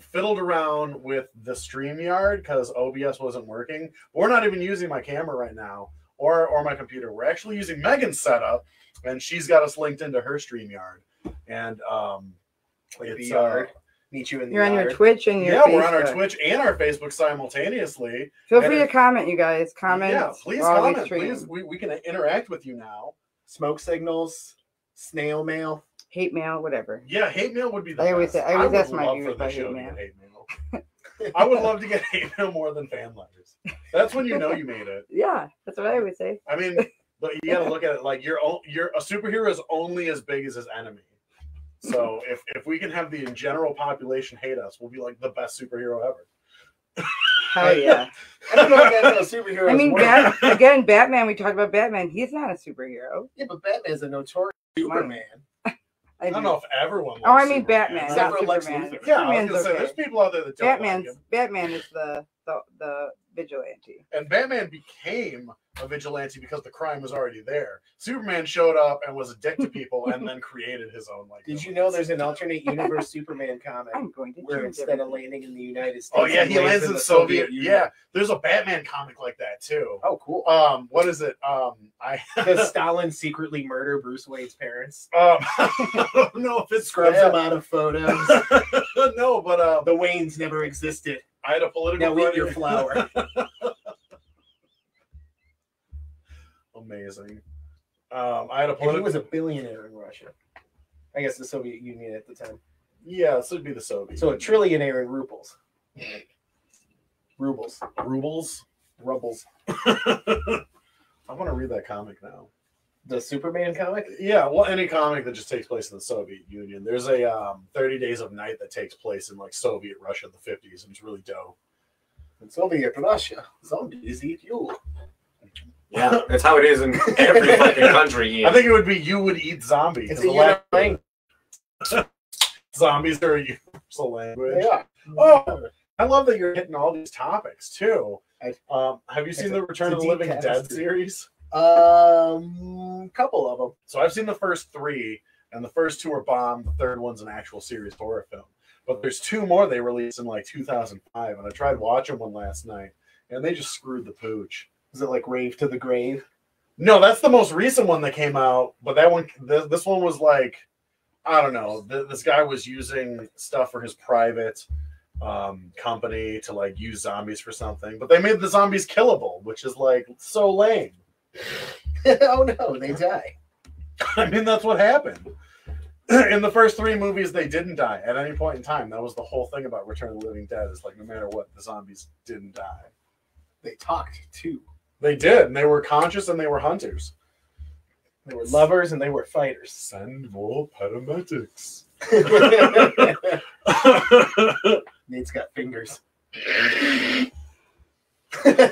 fiddled around with the StreamYard because OBS wasn't working. We're not even using my camera right now or my computer. We're actually using Megan's setup, and she's got us linked into her StreamYard. And Like the yard. Meet you in the You're on yard. your Twitch and your yeah, Facebook. we're on our Twitch and our Facebook simultaneously. Feel free to comment, you guys. Comment. Yeah, please while we comment. stream. Please, we can interact with you now. Smoke signals, snail mail. Hate mail, whatever. Yeah, hate mail would be the I always best. say- I always would ask my love viewers for the about show hate to mail. get hate mail. I would love to get hate mail more than fan letters. That's when you know you made it. Yeah, that's what I always say. I mean, but you got to look at it like you're a superhero is only as big as his enemy. So if we can have the general population hate us, we'll be like the best superhero ever. Hell yeah. I don't know if that's how superheroes I mean, work. Batman, we talked about Batman. He's not a superhero. Yeah, but Batman's a notorious Superman. I don't know if everyone. Oh, I likes mean Superman. Batman, Except not for Lex Superman. Luthor. Yeah, I was Superman's gonna say okay. there's people out there that don't like him. Batman is the vigilante. And Batman became a vigilante because the crime was already there. Superman showed up and was a dick to people, and then created his own. Like, Did you know there's an alternate universe Superman comic I'm going to where choose instead of everything. landing in the United States, Oh yeah, he lands in the Soviet. Union? Yeah, there's a Batman comic like that too. Oh, cool. What is it? Does Stalin secretly murder Bruce Wayne's parents? I don't know if it's Scrubs that. them out of photos. No, but The Waynes never existed. I had a political. Now eat your flour. Amazing. I had a And he political. was a billionaire in Russia. I guess the Soviet Union at the time. Yeah, this would be the Soviet. So a trillionaire in rubles. Rubles. rubles. Rubbles. I want to read that comic now. The Superman comic? Yeah, well, any comic that just takes place in the Soviet Union. There's a 30 Days of Night that takes place in like Soviet Russia in the 50s, and it's really dope. In Soviet Russia, zombies eat you. Yeah, that's how it is in every fucking country. I think it would be you would eat zombies. It's a unique language. Zombies are a universal language. Yeah. Oh, I love that you're hitting all these topics too. Have you seen It's the a- Return it's of a the Living deep Dead tapestry. series? Couple of them. So I've seen the first 3, and the first 2 are bombed. The third one's an actual serious horror film. But there's 2 more they released in like 2005, and I tried watching one last night, and they just screwed the pooch. Is it like Rave to the Grave? No, that's the most recent one that came out. But that one, this one was like, I don't know. This guy was using stuff for his private company to like use zombies for something. But they made the zombies killable, which is like so lame. Oh no, they die. I mean, that's what happened. In the first 3 movies, they didn't die at any point in time. That was the whole thing about Return of the Living Dead. Is like no matter what, the zombies didn't die. They talked too. They did, and they were conscious, and they were hunters. They were lovers and they were fighters. Send more paramedics. Nate's got fingers.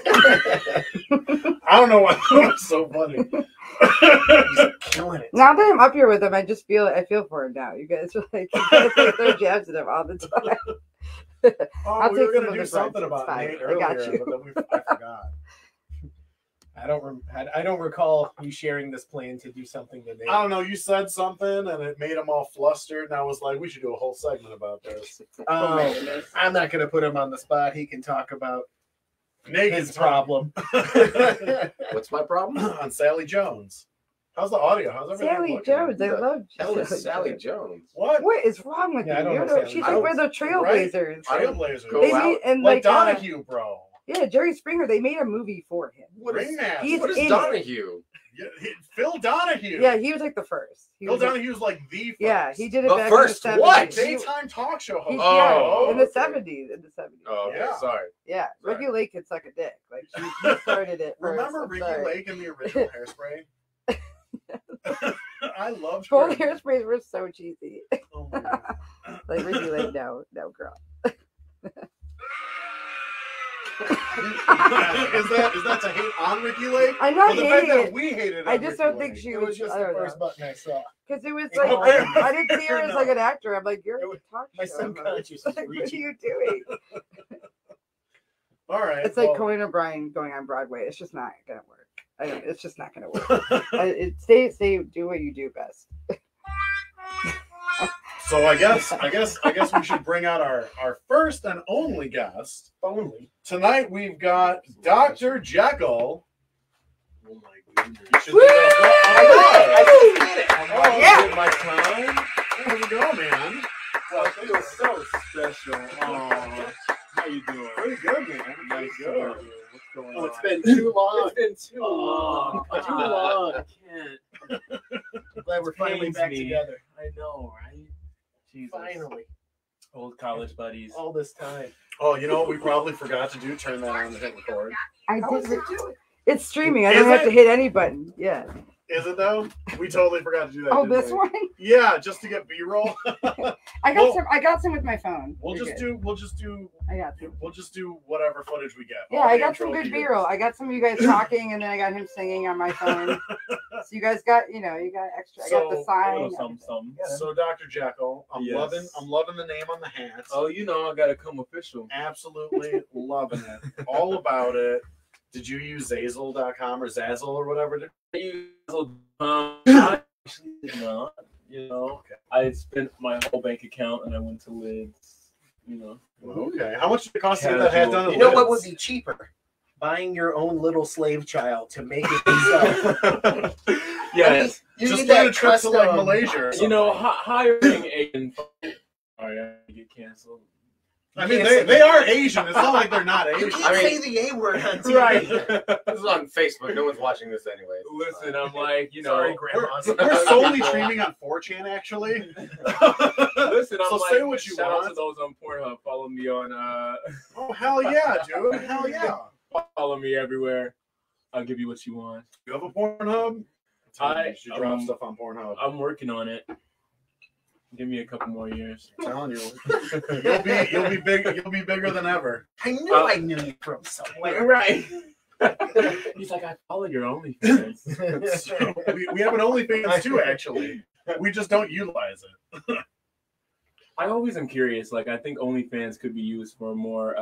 I don't know why that was so funny. He's killing it. Now that I'm up here with him, I feel for him now. You guys are like, you guys like throw jabs at him all the time. Oh, I'll we take were some going of to do the something grudge. It's about fine. Nate I got earlier, you. but then I forgot. I don't recall you sharing this plan to do something to Nate. I don't know. You said something, and it made him all flustered, and I was like, we should do a whole segment about this. Oh my goodness. I'm not going to put him on the spot. He can talk about Nate his can talk problem. What's my problem? on Sally Jones. How's the audio? How's everything Sally looking? Jones, I love Hell is Sally Sally Jones. Jones. What? What is wrong with Yeah, I you? don't You're know the- Sally she's like one of the trailblazers. I don't Trailblazer. go They out. made, and Like like Donahue, bro. yeah, Jerry Springer. They made a movie for him. What is, Ringmaster. He's what is in it. Donahue? Yeah, Phil Donahue. Yeah, he was like the first. He Phil was like- Donahue's like the first. yeah, he did it The back first in the 70s. what? He- daytime talk show host. he- Oh, yeah, in the okay. 70s. In the 70s. Oh, okay, Yeah. sorry. Yeah, Sorry. Ricky Lake could suck a dick. Like he started it. First. Remember I'm Ricky sorry. Lake in the original Hairspray? I loved Old her. hairsprays were so cheesy. Oh my God. Like Ricky Lake, no girl. is that to hate on Ricky Lake? I'm not Or the fact hating that it. we hated I on just Ricky don't think Lake? she It was. was just I the don't first know. button I saw. Because it was Oh, like yeah. I didn't see her as like an actor. I'm like, you're It a was- talk my show. subconscious is Like, what are reaching. you doing? All right. It's like well, Conan O'Brien going on Broadway. It's just not gonna work. It's just not gonna work. Stay. Do what you do best. So I guess we should bring out our first and only guest. Only. Tonight we've got Dr. Jekyll. Oh my goodness. You should do that. I just did it. Oh, Yeah. My time. How's it going, man? Well, it was so special. Oh, how you doing? Pretty good, man. Nice to Good. meet you. What's going on? It's been too long. It's been too long. Too long. I can't. I'm glad we're finally Pains back me. together. I know, right? Jesus. Finally. Old college buddies. All this time. Oh, you know what we probably forgot to do? Turn that on and hit record. I How does did. it do it? It's streaming. I Is don't have it? to hit any button. Yeah. Is it though? We totally forgot to do that. Oh, didn't this we? one? Yeah, just to get B-roll. I got Well, some. I got some with my phone. We'll You're just good. do I got some. whatever footage we get. Yeah, All I the got some intro good videos. B-roll. I got some of you guys talking, and then I got him singing on my phone. So you guys got, you got extra. I got the So, sign. Some. So Dr. Jekyll, I'm Yes. loving the name on the hat. Oh, I gotta come official. Absolutely loving it. All about it. Did you use Zazzle.com or Zazzle or whatever? I actually did not. Okay. I spent my whole bank account and I went to Lids. Okay. How much did it cost to get that hat done? You know what would be cheaper? Buying your own little slave child to make it yourself. Yes. You Just need plan a that trip to like custom. Malaysia or something. Hiring a. Oh yeah, get canceled. I mean, they are Asian. It's not like they're not You Asian. can't I mean- say the A word on TV. Right. This is on Facebook. No one's watching this anyway. Listen, I'm like, Sorry, Grandma. We're solely streaming on 4chan, actually. Listen, I'm So like, say what you shout out want. to those on Pornhub. Follow me on. Oh, hell yeah, dude. Hell yeah. Follow me everywhere. I'll give you what you want. You have a Pornhub? You should drop um, stuff on Pornhub. I'm working on it. Give me a couple more years. I'm telling you. You'll be big. You'll be bigger than ever. I knew I knew you from somewhere. Right. He's like, I follow your OnlyFans. So, we have an OnlyFans too, actually. We just don't utilize it. I always am curious. Like, I think OnlyFans could be used for a more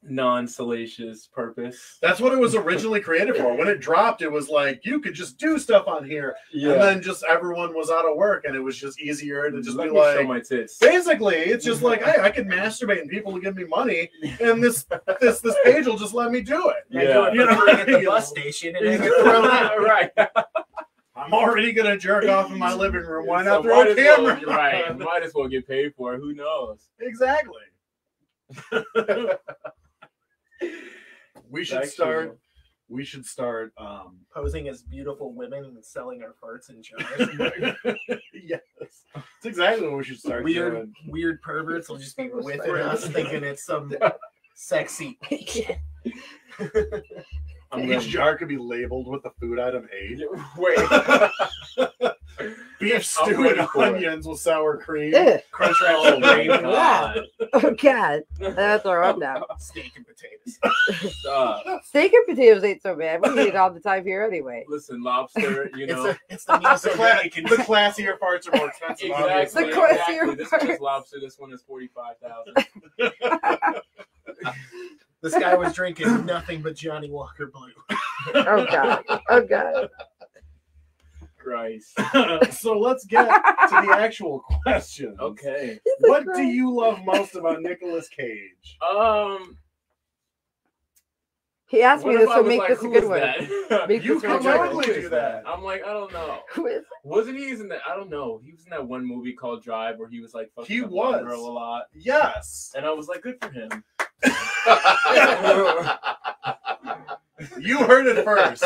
non-salacious purpose. That's what it was originally created for. When it dropped, it was like you could just do stuff on here, and then just everyone was out of work, and it was just easier to just Let be me show like. my tits. Basically, it's just like, hey, I can masturbate and people will give me money, and this page will just let me do it. Yeah. You know, at the bus station and then get thrown out. Right. I'm already gonna jerk off in my living room. Why not So throw a might as well- camera? Right. Might as well get paid for it. Who knows? Exactly. We should That's start. true. We should start. Posing as beautiful women and selling our farts in jars. Yes, that's exactly what we should start doing. Weird perverts will just be with us thinking it's some sexy. Each jar could be labeled with the food item age. Wait. Beef stew ready and for it. onions with sour cream. Ugh. Crunch wrap Oh my supreme. God. Oh God. That's throw up now. Steak and potatoes. Stop. Steak and potatoes ain't so bad. We eat it all the time here anyway. Listen, lobster, It's the meal so that we can. The classier parts are more expensive. Exactly. The Obviously. classier This parts. one is lobster. This one is 45,000. This guy was drinking nothing but Johnny Walker Blue. Oh God. Oh God. Christ. So let's get to the actual question. Okay. What do you love most about Nicolas Cage? He asked me What this, if I so was make like, this a who good is one. that? Make You this can one good. totally Who do is that. I'm like, I don't know. Who is Wasn't he in that? I don't know. He was in that one movie called Drive where he was like fucking He up one was. girl a lot, Yes. and I was like, good for him. You heard it first.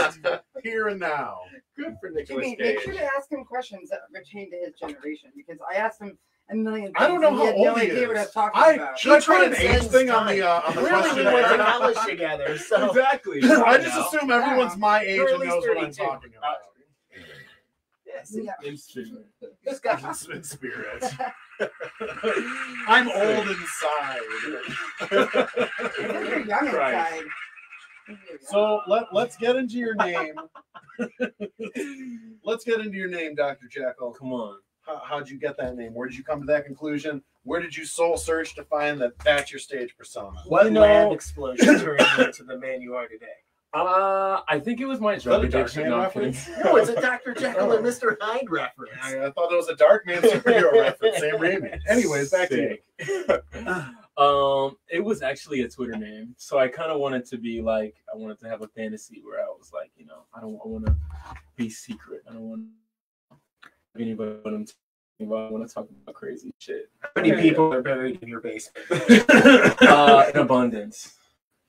Here and now. Good for Nicolas Jimmy, Cage. make sure to ask him questions that pertain to his generation because I asked him a million things. I don't know and how he had old no he idea is. what I was talking about. Should I put an age transcends thing on time. the Clearly, we questionnaire? went to college together, so Exactly. I just assume everyone's my age You're at and least knows what I'm 32. talking about. yes. Yeah. Instant. This guy. In spirit. I'm old inside. You're young Christ. inside. So let's get into your name. Let's get into your name, Dr. Jekyll. Come on. How'd you get that name? Where did you come to that conclusion? Where did you soul search to find that that's your stage persona? What You know- lab explosion turned you into the man you are today? I think it was my that drug a addiction. Darkman No, I'm kidding. reference? No, it's a Dr. Jekyll and Mr. Hyde reference. I thought it was a Darkman superhero reference. Sam Raimi. Anyways, back to you. It was actually a Twitter name, so I kind of wanted to be like, I wanted to have a fantasy where I was like, I want to be secret. I don't want anybody what I'm talking about. I want to talk about crazy shit. How many people are buried in your basement? In abundance.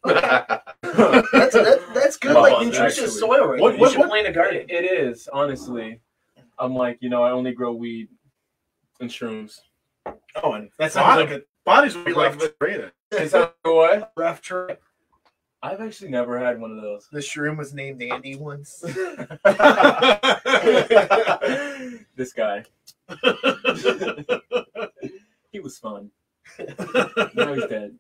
That's good, Well, like nutritious actually. soil right What- there. what- You should plant a garden. It is, honestly. I'm like, I only grow weed and shrooms. Oh, and That sounds like a bodies would be like rated. Is that what? rough trip. I've actually never had one of those. The shroom was named Andy once. This guy. He was fun. Now he's dead.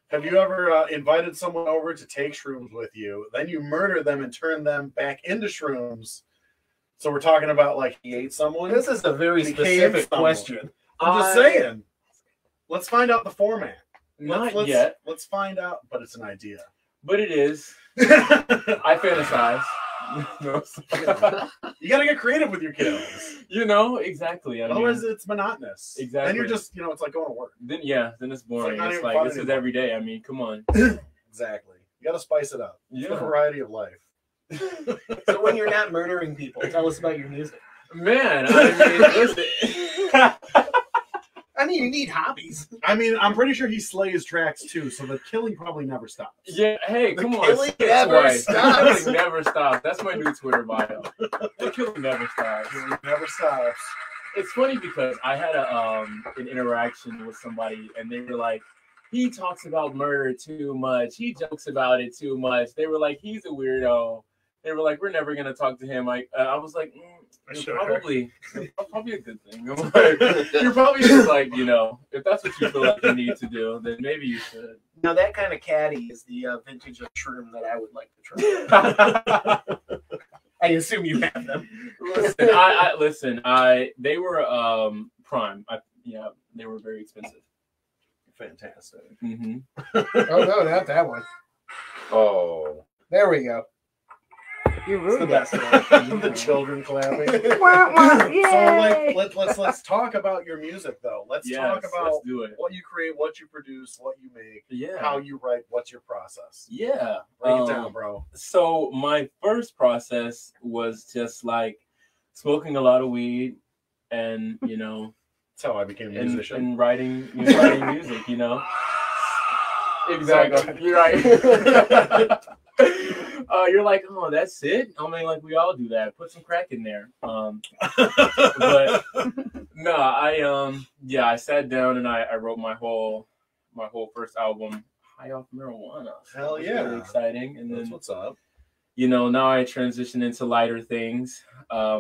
Have you ever invited someone over to take shrooms with you, then you murder them and turn them back into shrooms? So we're talking about like he ate someone? This is a very Became specific someone. question. I'm just saying. Let's find out the format. Not yet, Let's find out, but it's an idea. but it is. I fantasize. No, You got to get creative with your kills. exactly. I mean, Otherwise, it's monotonous. Exactly. Then you're just, it's like going to work. then it's boring. not It's even like fun this is anymore. every day. I mean, come on. Exactly. You got to spice it up. It's the Yeah. variety of life. So when you're not murdering people, tell us about your music. Man, I I mean, you need hobbies. I mean, I'm pretty sure he slays tracks too, so the killing probably never stops. yeah. Hey, come on. killing Spit never twice. stops. Killing never stops. That's my new Twitter bio. The killing never stops. Killing never stops. It's funny because I had an interaction with somebody, and they were like, he talks about murder too much. He jokes about it too much. They were like, he's a weirdo. They were like, we're never gonna talk to him. I was like, Sure. probably a good thing. I'm like, you're probably just like, if that's what you feel like you need to do, then maybe you should. Now, that kind of caddy is the vintage of shroom that I would like to try. I assume you have them. Listen, they were prime. They were very expensive. Fantastic. Mm-hmm. Oh, no, not that one. Oh. There we go. You It's the ruined best it. one. The children clapping. Wah, wah, So yay! let's talk about your music though. Let's talk about let's do it. what you create, what you produce, what you make, Yeah. how you write, what's your process. Yeah. Break it down, bro. So my first process was just like smoking a lot of weed and, That's how I became a and, musician. and writing music, Exactly. You're right. You're like, oh, that's it? I mean, like, we all do that. Put some crack in there. But no, I sat down and I wrote my whole first album, High Off Marijuana. Hell It was yeah. really exciting. And That's then, what's up. now I transition into lighter things,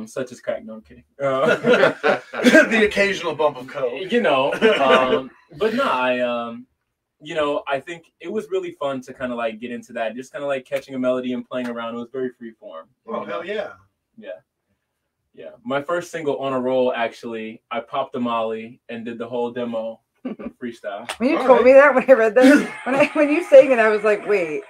such as crack. No, I'm kidding. The occasional bump of coke. But no, I think it was really fun to kind of like get into that, just kind of like catching a melody and playing around. It was very free form. Oh, hell yeah. Yeah. My first single, On a Roll, actually, I popped a Molly and did the whole demo freestyle. When you All told right. me that, when I read that, when you sang it, I was like, wait,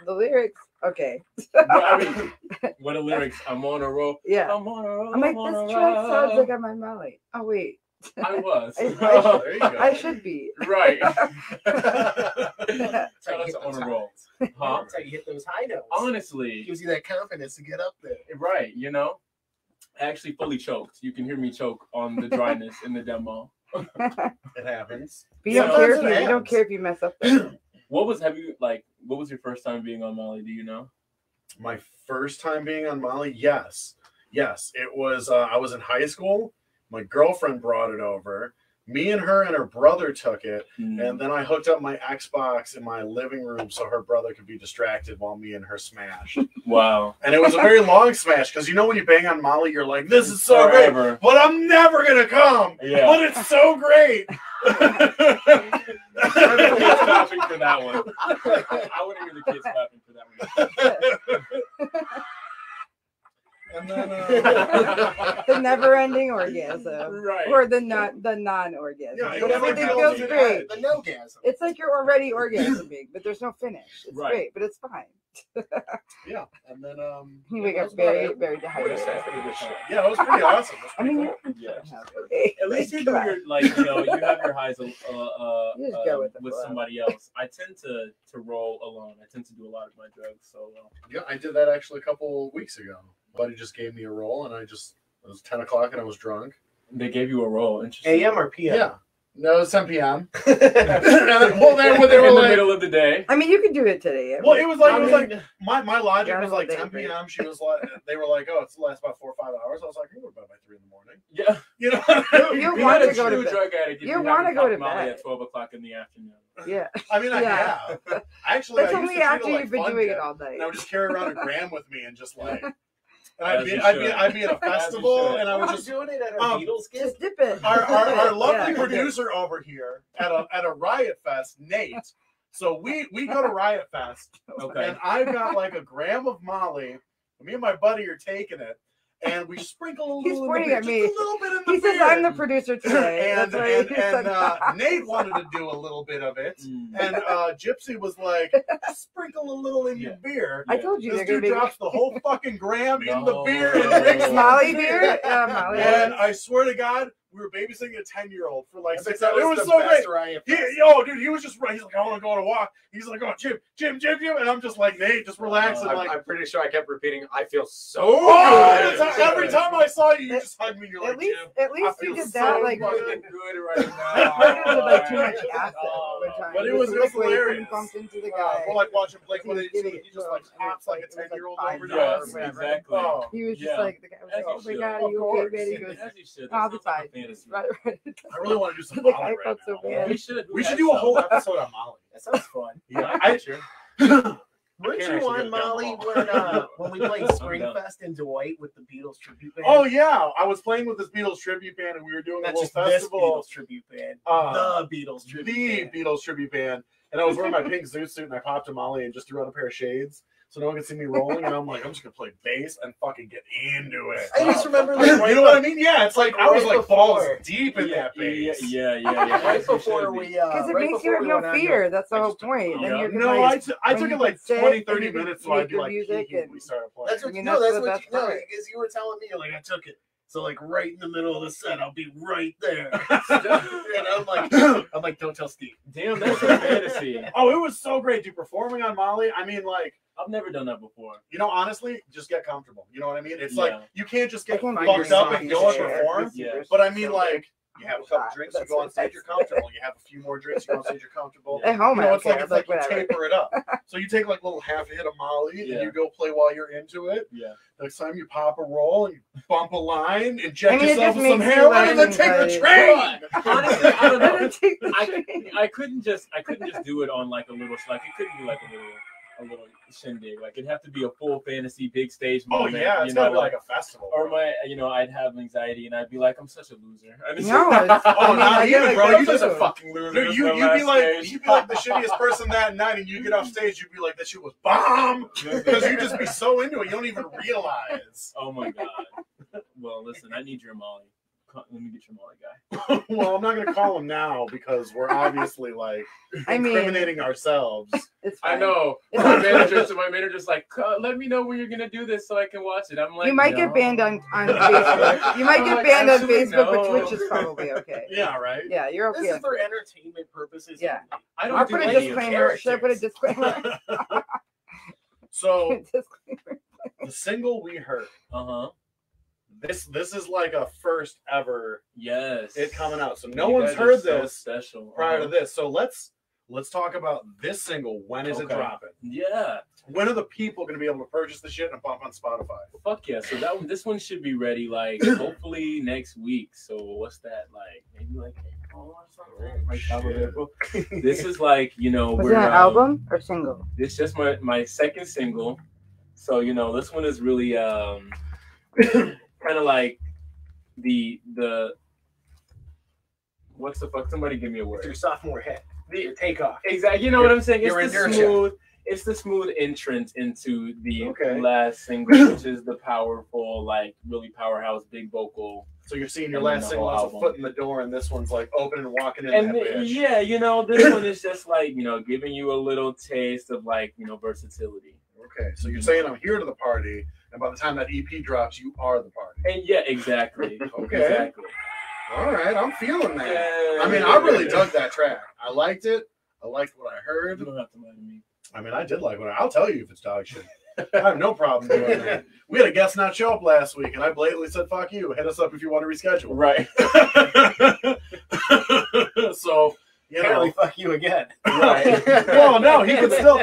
the lyrics, okay. But, I mean, what the lyrics? I'm on a roll. Yeah. I'm on a roll. I'm like, on a this track sounds roll. like I'm on Molly. Oh, wait. I was. There you go. I should be. Right. That's Shout out to On a Roll. Huh? That's how you hit those high notes. Honestly, Gives you that confidence to get up there. right, I actually fully choked. You can hear me choke on the dryness in the demo. It happens. But you don't Sometimes care it if you don't happens. care if you mess up. Though. What was your first time being on Molly? Do you know? My first time being on Molly, yes. It was. I was in high school. My girlfriend brought it over. Me and her brother took it, and then I hooked up my Xbox in my living room so her brother could be distracted while me and her smashed. Wow. And it was a very long smash because when you bang on Molly, you're like, "This is so great," Forever. but I'm never gonna come. Yeah. But it's so great. Kids clapping for that one. I want to hear the kids clapping for that one. And then The never-ending orgasm, Right. or the non-orgasm. Yeah, But everything that feels was great. The no-gasm. It's like you're already orgasming, but there's no finish. It's Right. great, but it's fine. Yeah, and then You yeah, wake that up was about very, it. very What dehydrated. is that for the show? Yeah, it was pretty awesome. It was I pretty mean, cool. Yeah. okay. At least you Come do on. your like you know you have your highs You just go with the with flow. somebody else. I tend to roll alone. I tend to do a lot of my drugs solo. Yeah, I did that actually a couple weeks ago. Buddy just gave me a roll, and it was 10 o'clock, and I was drunk. They gave you a roll. Interesting. AM or PM? Yeah. No, it was 10 p.m. Yeah. Well, they were in the like, middle of the day. I mean, you could do it today. well, it was like I my logic Yeah, was like they 10 agree. p.m. She was like, they were like, oh, it's lasts about 4 or 5 hours. I was like, I can go to bed by 3 in the morning. Yeah. You know, You You're want not to go to true bed. drug addict. if You haven't wanna go popped to Molly bed. at 12 o'clock in the afternoon. Yeah. I mean, I Yeah. have. Actually, That's I used only to treat after it like you've been fun doing dip. it all night. And I would just carry around a gram with me and just like, and As you I'd be at a should. festival should. and I would We're just doing it at a um, Beatles gig. Just dip it. our lovely Yeah. producer over here at a Riot Fest, Nate. So we go to Riot Fest, Okay. and I've got like a gram of Molly. Me and my buddy are taking it, and we sprinkle a He's little. in the pointing beer, at just me. a little bit in the He says beer. I'm the producer today. And That's why he said Nate wanted to do a little bit of it, Mm. and Gypsy was like, just "Sprinkle a little in your beer." I told you This they're gonna dude be drops the whole fucking gram in the No. beer and drinks the Molly beer. Yeah, Molly. And I swear to God, we were babysitting a 10-year-old for like I bet 6 that hours. It was the so best great. Riot He, Fest. dude, he was just right. He's like, I want to go on a walk. He's like, oh, Jim, and I'm just like, Nate, just relax. And like, I'm pretty sure I kept repeating, I feel so oh, good. every time I saw you, you just hugged me. You're like, At least, Jim. at least feel you did so that. Like, fucking good right I did like too now. much acid one time. But it Just was liquid and hilarious. bumped into the guy. We're like watching Blake He was 182. giving He it just to like him, and hops like a it was like 10-year-old 5 over Yes, there. exactly. Oh, He was just Yeah. like, the guy was As like, oh you my should. god, Of you course. okay, man? He goes, As you should. all That the sounds like time. a fantasy. Right. I really want to do some Like, Molly I right felt so now. bad. We should. We should do a whole episode on Molly. That sounds fun. Yeah, Weren't can't you actually on get it down Molly the when we played I'm Springfest in Dwight with the Beatles tribute band? Oh yeah, I was playing with this Beatles tribute band, and we were doing Not a little just this festival. Beatles tribute band. The Beatles The tribute band. Beatles tribute band, and I was wearing my pink zoot suit, and I popped a Molly and just threw on a pair of shades, so no one could see me rolling. And I'm like, I'm just gonna play bass and fucking get into it. I just remember You like right, know what I mean? Yeah, it's like I was right like balls before. deep in that bass. Yeah. right As you before should be. we Because it right makes you before have we no went on to- fear. That's the I whole just- point. Then yeah. you can No, like, I when took you it like can sit 20, and 30 you can minutes, so make I'd be your like, music when and we started playing. That's what I mean, no, that's that's the what best you know, part. because you were telling me like I took it. So like right in the middle of the set, I'll be right there. And I'm like, don't tell Steve. Damn, that's a fantasy. Oh, it was so great, dude. Performing on Molly, I mean, like, I've never done that before. you know, honestly, just get comfortable. You know what I mean? It's Yeah. like you can't just I get can fucked find up your and go and song. perform. Yeah. But I mean, So like, you have a couple Shot. drinks, you That's go on what stage, I you're said. comfortable. You have a few more drinks, you go on stage, you're comfortable. At home, You know, I it's don't like care. it's like you whatever. taper it up. So you take like a little half a hit of Molly Yeah. and you go play while you're into it. Yeah. Next time you pop a roll and you bump a line, inject I mean, it yourself just with some makes you heroin, and then learn, take the like- train. Honestly, I don't know. Take the train. I couldn't just do it on like a little like it couldn't be like a little shindig. Like it'd have to be a full fantasy big stage Oh moment. yeah, you it's know, gotta be like a festival. or I'd have anxiety and I'd be like, I'm such a loser. I mean, No, it's, Oh, I mean, not I get even, like bro. that You I'm just such a too. fucking loser. Dude, This is you'd my be last like stage. you'd be like the shittiest person that night, and you get off stage, you'd be like, "That shit was bomb," because you just be so into it, you don't even realize. Oh my god. Well, listen, I need your Molly. Let me get your Molly guy. Well, I'm not gonna call him now because we're obviously like I mean, incriminating ourselves. it's I fine. know. It's My manager's like, let me know when you're gonna do this so I can watch it. I'm like, You might no. get banned on Facebook. You might I'm get like, banned on actually, Facebook, but no. Twitch is probably okay. Yeah, right. Yeah, you're This okay. is for entertainment purposes. Yeah. I I'll don't put do a any of disclaimer. that. Should I put a disclaimer? So Disclaimer. the single we heard, Uh-huh. this is like a first ever Yes. it coming out. So no You one's guys are heard so this special. prior to Uh-huh. this. So let's talk about this single. When is it Okay. dropping? Yeah. When are the people going to be able to purchase the shit and pump on Spotify? Fuck yeah. So this one should be ready like hopefully next week. So what's that like? Maybe like April or something? Like top of April. This is like, Was we're it an album or single? This is just my second single. So, this one is really kind of like the what's the fuck? Somebody give me a It's word. your sophomore hit. Your takeoff. Exactly. You know what I'm saying? Your It's the inertia. it's the smooth entrance into the Okay. last single, which is the powerful, like really powerhouse, big vocal. So you're seeing your And then last the single whole as a album. foot in the door, and this one's like opening and walking in And that bitch. yeah, this one is just like, giving you a little taste of like, versatility. Okay, so you're saying I'm here to the party, and by the time that EP drops, you are the party. And yeah, exactly. Okay. Exactly. All right, I'm feeling that. Yeah. I mean, I really dug that track. I liked it. I liked what I heard. You don't have to lie to me. I mean, I did like what I'll tell you if it's dog shit. I have no problem doing that. We had a guest not show up last week, and I blatantly said, "Fuck you. Hit us up if you want to reschedule." Right. So, you know, Apparently, fuck you again. Right. well, no, he can still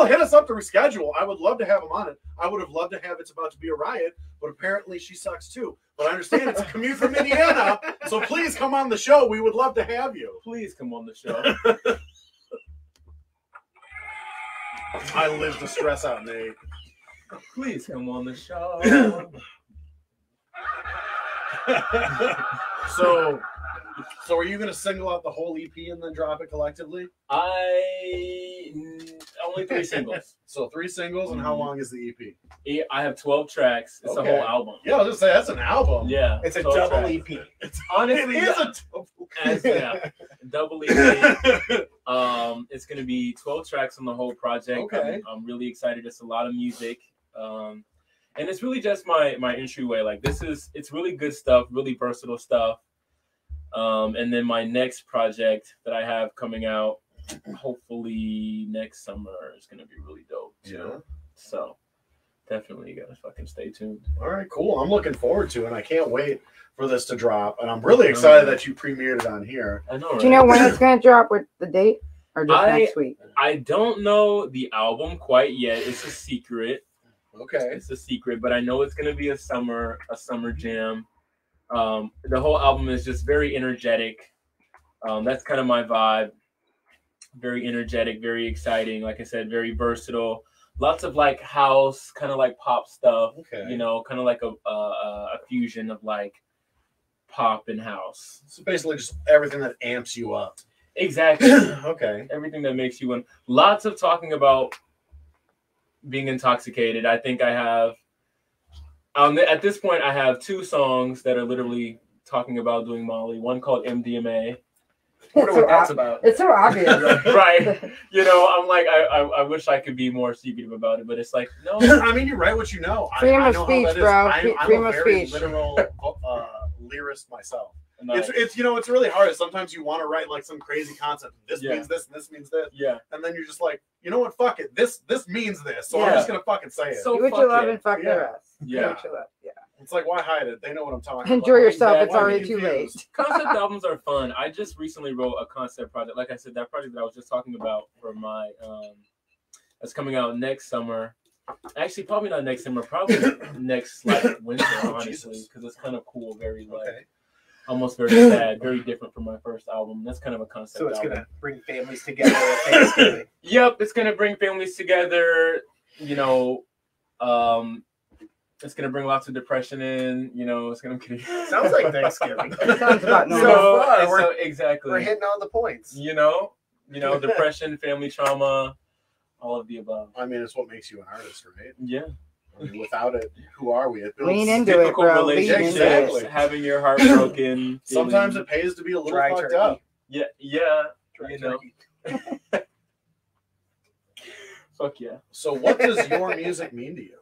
hit us up to reschedule. I would love to have him on it. I would have loved to have It's About to Be a Riot, but apparently she sucks too. But I understand it's a commute from Indiana, so please come on the show. We would love to have you. Please come on the show. I live to stress out, Nate. Please come on the show. So are you going to single out the whole EP and then drop it collectively? Only 3 singles. So 3 singles, and how long is the EP? I have 12 tracks. It's Okay. a whole album. Yeah, I was just say that's an album. Yeah. It's a 12 double tracks. EP. It's Honestly, it is a double. Double EP. It's gonna be 12 tracks on the whole project. Okay. I'm really excited. It's a lot of music. And it's really just my entryway. Like it's really good stuff, really versatile stuff. And then my next project that I have coming out, hopefully next summer, is gonna be really dope too. Yeah. So definitely you gotta fucking stay tuned. All right, cool. I'm looking forward to it, and I can't wait for this to drop. And I'm really excited that you premiered it on here. I know, right? Do you know when it's going to drop with the date? Or just next week? I don't know the album quite yet. It's a secret. Okay. It's a secret, but I know it's gonna be a summer jam. The whole album is just very energetic. That's kind of my vibe. Very energetic, very exciting. Like I said, very versatile. Lots of like house, kind of like pop stuff. Okay. You know, kind of like a fusion of like pop and house. So basically, just everything that amps you up. Exactly. Okay. Everything that makes you win. Lots of talking about being intoxicated. I think I have. At this point, I have 2 songs that are literally talking about doing Molly. One called MDMA. I wonder what that's about. It's so obvious. Right. You know, I'm like, I wish I could be more secretive about it, but it's like, no. I mean, you write what you know. Freedom I of know speech, how that is. bro. I'm Freedom a of very speech. literal lyrist myself. Nice. It's it's really hard. Sometimes you want to write like some crazy concept. This Yeah. means this, and this means this, Yeah. and then you're just like, you know what? Fuck it. This means this. So I'm Yeah. just gonna fucking say it. So Do what fuck you love it. and fuck the Yeah. rest. Do Yeah. what you love. Yeah. It's like, why hide it? They know what I'm talking Enjoy about. yourself. It's Why be already too late. confused? Concept albums are fun. I just recently wrote a concept project. Like I said, that project that I was just talking about for my that's coming out next summer. Actually, probably not next summer. Probably next like winter, honestly, because it's kind of cool. Very like Okay. almost very sad, very different from my first album. That's kind of a concept So it's album. gonna bring families together at Thanksgiving. Yep, it's gonna bring families together. You know, it's gonna bring lots of depression in. You know, it's gonna be. Sounds like Thanksgiving. It sounds about So, normal. far, and we're- so exactly. We're hitting all the points. You know, depression, family trauma, all of the above. I mean, it's what makes you an artist, right? Yeah. I mean, without it, who are we? It builds- Lean into it, Difficult bro. Lean into relationships, it. Exactly. having your heart broken. Sometimes feeling- it pays to be a little Dry fucked turkey. up. yeah, Dry you know. turkey. Fuck yeah. So, what does your music mean to you?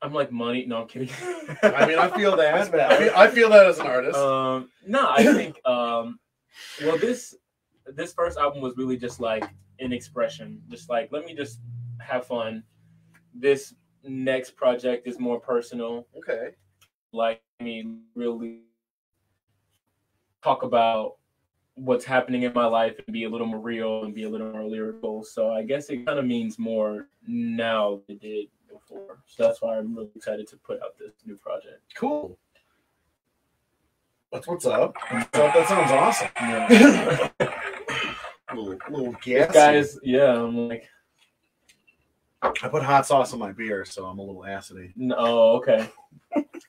I'm like money. No, I'm kidding. I mean, I feel that. That's I feel that as an artist. No, I think well, this first album was really just like an expression. Just like, let me just have fun. This next project is more personal. Okay. Like, I mean, really talk about what's happening in my life and be a little more real and be a little more lyrical. So I guess it kind of means more now than it did before. So that's why I'm really excited to put out this new project. Cool. That's what's up. That sounds awesome. Yeah. little gassy. Guys, yeah, I'm like, I put hot sauce on my beer, so I'm a little acidy. no, okay.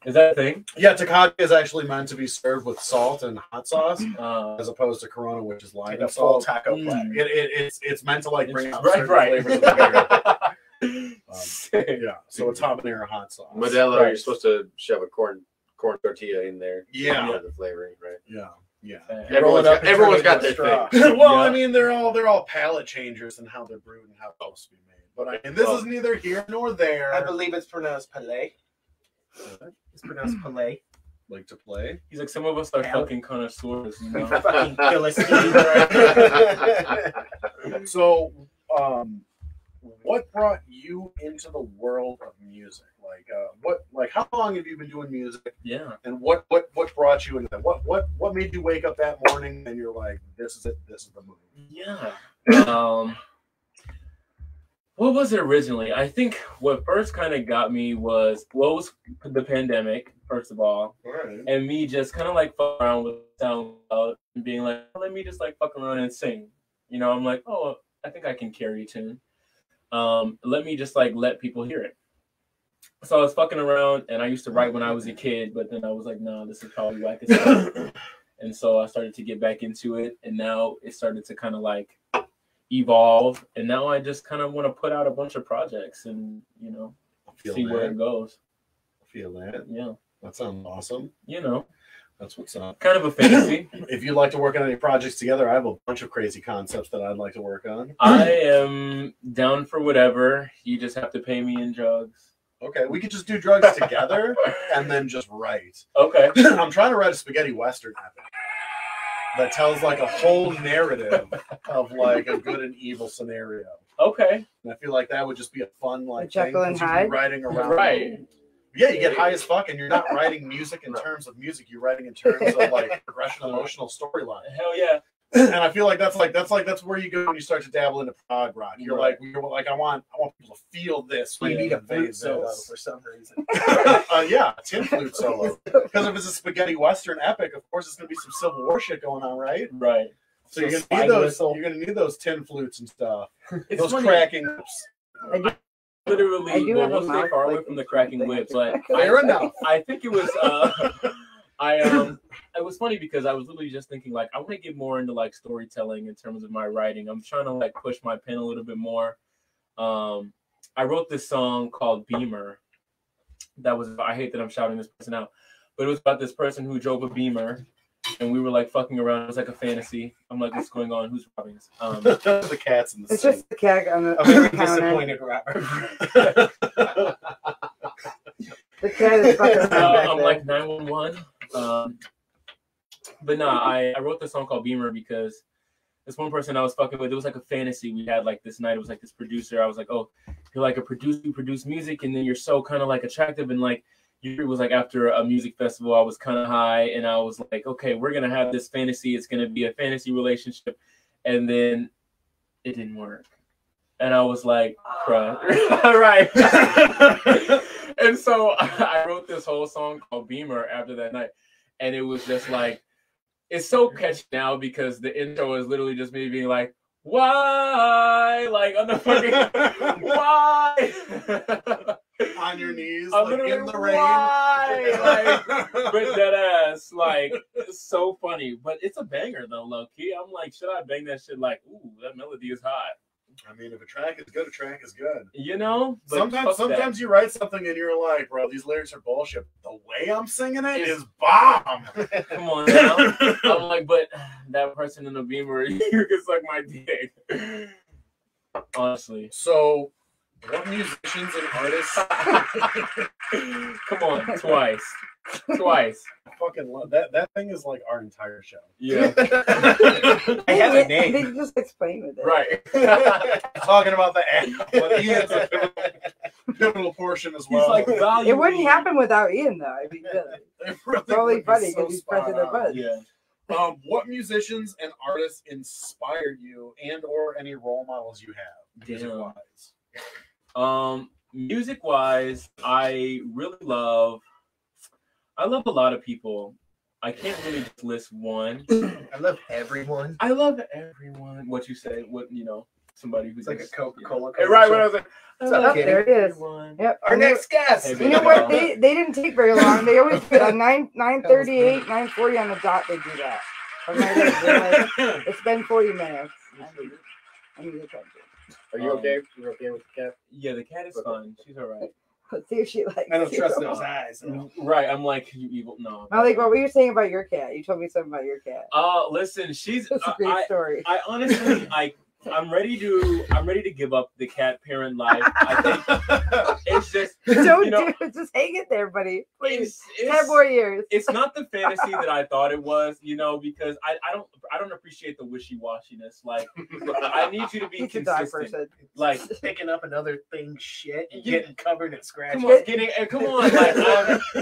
Is that a thing? Yeah, Tecate is actually meant to be served with salt and hot sauce, Uh, as opposed to Corona, which is lime Like and a full salt. taco platter. It's meant to like bring out right, certain right. flavors of the beer. Sick. Yeah, so it's habanero hot sauce. Modelo, Right. you're supposed to shove a corn tortilla in there. Yeah. For the flavoring, right? Yeah, yeah. Everyone's Roll it up got, and everyone's turn it got their into a thing. straw. Well, Yeah. I mean, they're all palate changers and how they're brewed and how they're supposed to be made. But this is neither here nor there. I believe it's pronounced Palais. It's pronounced Palais. Like to play. He's like, some of us are fucking connoisseurs, you know. Fucking Philistine. So, what brought you into the world of music? How long have you been doing music? Yeah. And what brought you into that? What made you wake up that morning and you're like, this is it, this is the move? Yeah. What was it originally? I think what first kind of got me was the pandemic, first of all. Right. And me just kind of like fuck around with SoundCloud and being like, let me just like fuck around and sing. You know, I'm like, oh, I think I can carry a tune. Let me just like let people hear it. So I was fucking around, and I used to write when I was a kid, but then I was like, no, this is probably whack as hell. And so I started to get back into it, and now it started to kind of like evolve, and now I just kind of want to put out a bunch of projects and, you know, see where it goes. I feel that. Yeah. That sounds awesome. You know. That's what's up. Kind of a fantasy. If you'd like to work on any projects together, I have a bunch of crazy concepts that I'd like to work on. I am down for whatever. You just have to pay me in drugs. Okay, we could just do drugs together and then just write. Okay. I'm trying to write a spaghetti western epic that tells like a whole narrative of like a good and evil scenario. Okay. And I feel like that would just be a fun like Jekyll and thing, 'cause you'd be Hyde? writing around. Right. Yeah, you get high as fuck, and you're not writing music in terms of music. You're writing in terms of like progression, emotional storyline. Hell yeah. And I feel like that's where you go when you start to dabble into prog rock. You're like I want people to feel this. We need a convey flute this. solo for some reason. Yeah, a tin flute solo. Because if it's a spaghetti western epic, of course it's gonna be some Civil War shit going on, right? Right. So you're Slide gonna need those. whistle. You're gonna need those tin flutes and stuff. It's Those funny. cracking. I Literally, do well, have a we'll stay mouth, far away like, from the cracking thing. whip, but Fair enough. I think it was it was funny because I was literally just thinking like I want to get more into like storytelling in terms of my writing. I'm trying to like push my pen a little bit more. I wrote this song called Beamer. I hate that I'm shouting this person out, but it was about this person who drove a Beamer, and we were like fucking around. It was like a fantasy. I'm like, what's going on? Who's robbing us? The cats in the It's sink. just the cat on the A very counter. disappointed Robert. The cat is fucking around back I'm there. like 911. But no, I wrote this song called Beamer because this one person I was fucking with, it was like a fantasy we had like this night. It was like this producer. I was like, oh, you're like a producer, you produce music, and then you're so kind of like attractive. And like, it was like after a music festival, I was kind of high, and I was like, okay, we're going to have this fantasy. It's going to be a fantasy relationship. And then it didn't work. And I was like, crud. Right. And so I wrote this whole song called Beamer after that night. And it was just like, it's so catchy now because the intro is literally just me being like, why? Like, on the fucking, why? On your knees, I'm like literally, in the rain. why? Like, but that ass, like, it's so funny. But it's a banger, though, low-key. I'm like, should I bang that shit like, ooh, that melody is hot. I mean, if a track is good, a track is good. You know? But Sometimes you write something and you're like, bro, these lyrics are bullshit. The way I'm singing it is bomb. come on now. I'm like, but that person in the Beamer, you can suck my dick. Honestly. So, what musicians and artists? Come on, twice. Twice. I fucking love that. That thing is like our entire show. Yeah. I have a They name. just explain with it. Right. Talking about the end, but Ian's a pivotal portion as well. He's like, value. It wouldn't happen without Ian, though. I mean, really. It really It's only would be funny so because he's spot pressing the on. button. Yeah. What musicians and artists inspired you, and or any role models you have, music-wise? Music-wise, I love a lot of people. I can't really just list one. I love everyone. I love everyone. What you say? What somebody who's It's like a Coca-Cola. Hey, right when I was like, I What's up, love kid? There it is. everyone. Yep. Our next guest. Hey, You know what? They didn't take very long. They always put on 9:38, 9:40 on the dot. They do that. I'm like, it's been 40 minutes. I need attention. Are you okay? You're okay with the cat? Yeah, the cat is fine. She's all right. Let's see if she likes I don't you. trust those eyes. Right. I'm like, you evil. No. Malik, what were you saying about your cat? You told me something about your cat. Listen, she's. That's a great story. I honestly, I'm ready to give up the cat parent life. I think it's just Don't you know, do it. Just hang it there, buddy. Please. it's 10 more years. it's not the fantasy that I thought it was, because I don't appreciate the wishy-washiness. Like I need you to be He's a dog consistent. person. Like Picking up another thing shit and Yeah. getting covered in scratches. come on, like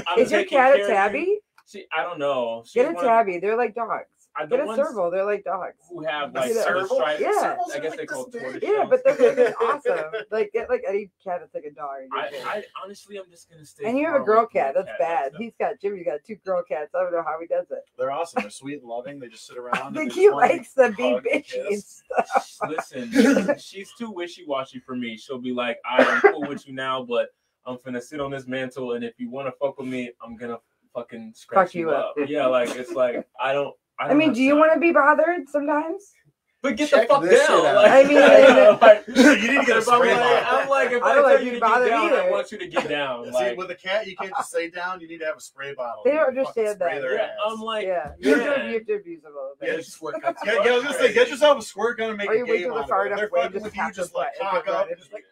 I'm Is your taking cat care a of tabby? you. I don't know. She's Get a one of- tabby. They're like dogs. the Get a ones serval. They're like dogs. who have A like the serval? stripes. Yeah. Servals I are guess like they call this tortoise big. Yeah, but they're freaking awesome. Like get like any cat that's like a dog. I honestly, I'm just gonna stay. And you have far a girl away from cat. the That's cat bad. stuff. He's got Jimmy's got 2 girl cats. I don't know how he does it. They're awesome. They're sweet and loving. They just sit around. I and think they he just wanna likes to be hug and bitchy and kiss. stuff. Listen, she's too wishy-washy for me. She'll be like, I'm cool with you now, but I'm finna sit on this mantle, and if you want to fuck with me, I'm gonna fucking scratch Fuck you up. Yeah, like it's like I don't mean, have do you time. want to be bothered sometimes? But get Check the fuck this shit down. out. Like, I mean, like, You need to get a if I'm spray like, bottle. I'm like, if I I, don't tell like you you to to get bother down, either. I want you to get down. See, Like, with a cat, you can't just stay down. You need to have a spray bottle. They You don't fucking understand spray that. their yeah, ass. I'm like, Yeah, yeah. you have to abuse them a little Yeah, bit. just I was gonna say, get yourself a squirt gun and make Or a you wait game till they're out far of it. enough They're away, fucking just with you, tap just their like butt, cock and up, they're just like,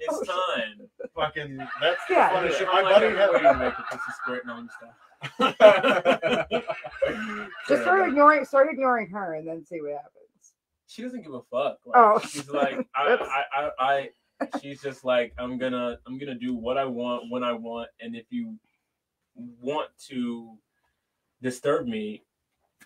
It's time. fucking. That's Yeah. the funnest shit. I'm My like, buddy I'm had. waiting to make a pussy squirt. No, I'm stop. Just start ignoring her and then see what happens. She doesn't give a fuck. Like, Oh. she's like, she's just like, I'm gonna do what I want when I want, and if you want to disturb me,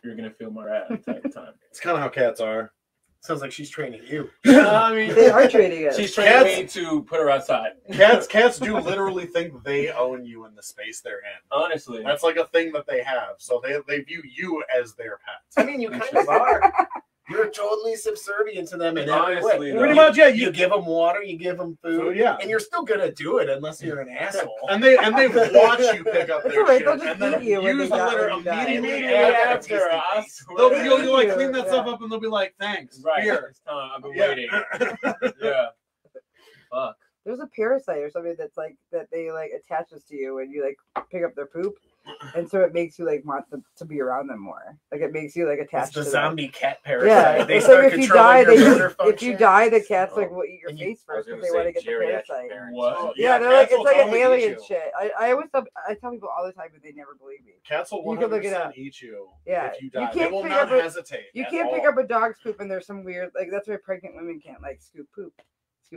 you're gonna feel my wrath type of time. It's kind of how cats are. Sounds like she's training you. I mean, They are trading it. she's training me to put her outside. Cats do literally think they own you in the space they're in. Honestly, That's like a thing that they have. So they view you as their pet. I mean, you kind of are. You're totally subservient to them in every Honestly, way. though. Pretty much, yeah. You give them water, you give them food, Food, yeah. and you're still gonna do it unless you're an asshole. And they watch you pick up It's their alright, shit, they'll just and then eat you when use they the die, litter when you die. immediately Immediately after. after, I swear. You'll like clean that Yeah. stuff up, and they'll be like, "Thanks, Right, here." it's time. I've been Yeah. waiting. Yeah. Fuck. There's a parasite or something that's like that they like attaches to you when you like pick up their poop, and so it makes you like want them to be around them more. Like it makes you like It's attached the to them. zombie cat parasite. Yeah, They it's start like if you controlling die, your motor if you function. die, the cats like Oh. will eat your And you- face I was first because gonna they want to say get the geriatric parasite. parents. What? Yeah, they're cats like it's will like an totally eat alien you. shit. I tell people all the time, but they never believe me. Cats will You can look it 100% up. eat you. Yeah, if you you die. They can't will pick not up a- hesitate. You at can't pick all. up a dog's poop, and there's some weird like that's why pregnant women can't like scoop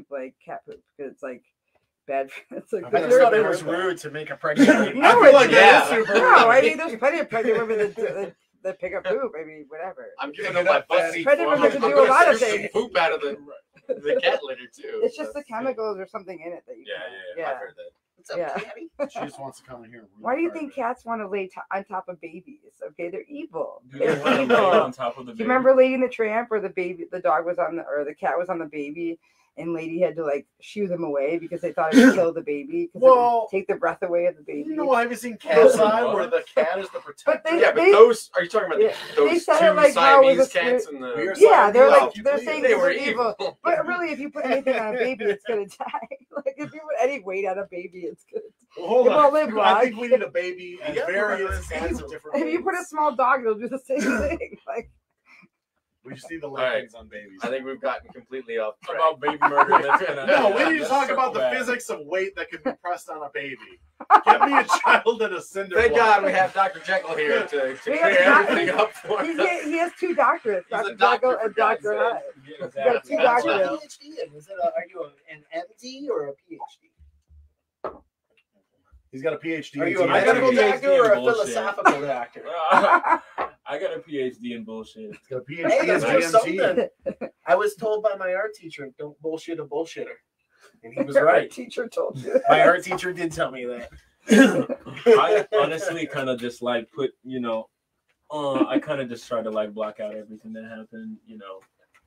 like cat poop because it's like bad. It's like I just thought it was rude to make a pregnant lady. No, I feel it's like that is yeah. super No, rude. I mean there's plenty of pregnant women that pick up poop. I mean whatever. I'm giving Pick them it my up, butt Daddy. seat Pregnant for 'em. women can I'm do a gonna lot of scoop some things. poop out of the cat litter too. It's just the chemicals or something in it that you. Yeah. I've heard that. What's up, Yeah. Gabby? She just wants to come in here. and Why do you ruin think carpet. cats want to lay on top of babies? Okay, they're evil. Do they They're want to lay evil. on top of the Do baby? you remember Lady and the Tramp where the dog was on the cat was on the baby and Lady had to like shoo them away because they thought it would kill the baby because it Well, would take the breath away of the baby. No, I haven't seen Cat's Eye where the cat is the protector. But Yeah, but They- those are you talking about yeah, they those said two it like how it was Siamese a cats and the We're Yeah, they're Well, like you they're believe saying they they're were evil. evil. But really, if you put anything on a baby, it's gonna die. Like if you put any weight on a baby, it's gonna. Well, hold It on. won't live I long. think we need a baby and Yeah, various it's kinds of evil. different. If you put a ways. small dog, it'll do the same thing. Like we just need the right. leggings on babies. I think we've gotten completely off track. about baby murder? That's gonna, No, we need to let's talk circle about the back. physics of weight that can be pressed on a baby. Give me a child and a cinder Thank block. God we have Dr. Jekyll here to We clear have everything up for us. he has 2 doctorates, He's a Dr. doctor, Jekyll for and God's Dr. sake. Hyde. Yeah, got exactly. two What's doctors. your PhD in? Are you an MD or a PhD? He's got a PhD. Are in you a I got a medical PhD doctor or a in bullshit. philosophical doctor? I got a PhD in bullshit. He's got a PhD Hey, in that's GMT. just something. I was told by my art teacher, "Don't bullshit a bullshitter," and he was Your right. teacher told you. My art teacher did tell me that. I honestly kind of just like put, I kind of just try to like block out everything that happened,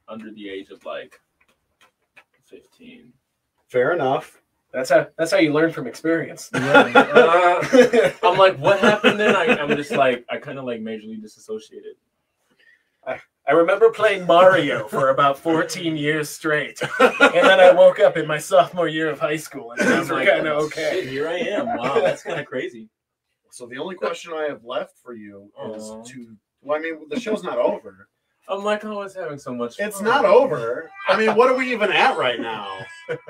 under the age of like 15. Fair enough. That's how you learn from experience. I'm like, what happened then? I'm just like, I kind of like majorly disassociated. I remember playing Mario for about 14 years straight, and then I woke up in my sophomore year of high school, and things were kind of okay. Shit, here I am. Wow, that's kind of crazy. So the only question I have left for you is Aw. to. Well, I mean, the show's not over. I'm like, I was having so much fun. It's not over. I mean, what are we even at right now?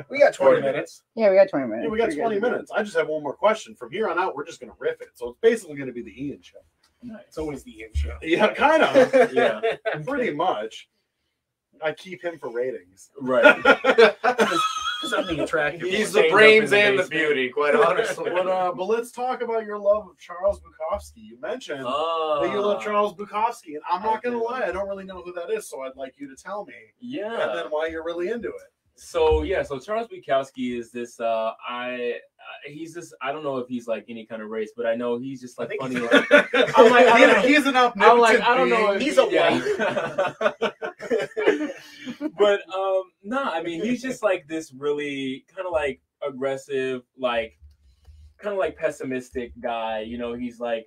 We got 20 minutes. Yeah, we got 20 minutes. Yeah, we got Pretty 20 good. minutes. I just have one more question. From here on out, we're just going to riff it. So it's basically going to be the Ian show. Nice. It's always the intro. Yeah, kind of. Yeah. Pretty much. I keep him for ratings. Right. Something attractive. He's Stained the up brains in and the basement. beauty, quite honestly. But let's talk about your love of Charles Bukowski. You mentioned that you love Charles Bukowski, and I'm not going to lie, I don't really know who that is, so I'd like you to tell me. Yeah. And then why you're really into it. So Charles Bukowski is this he's this, I don't know if he's like any kind of race, but I know he's just like funny. I'm like, I don't know. He's an I'm like, I don't know if He's a white. But no, I mean he's just like this really kind of like aggressive, like kind of like pessimistic guy. You know, he's like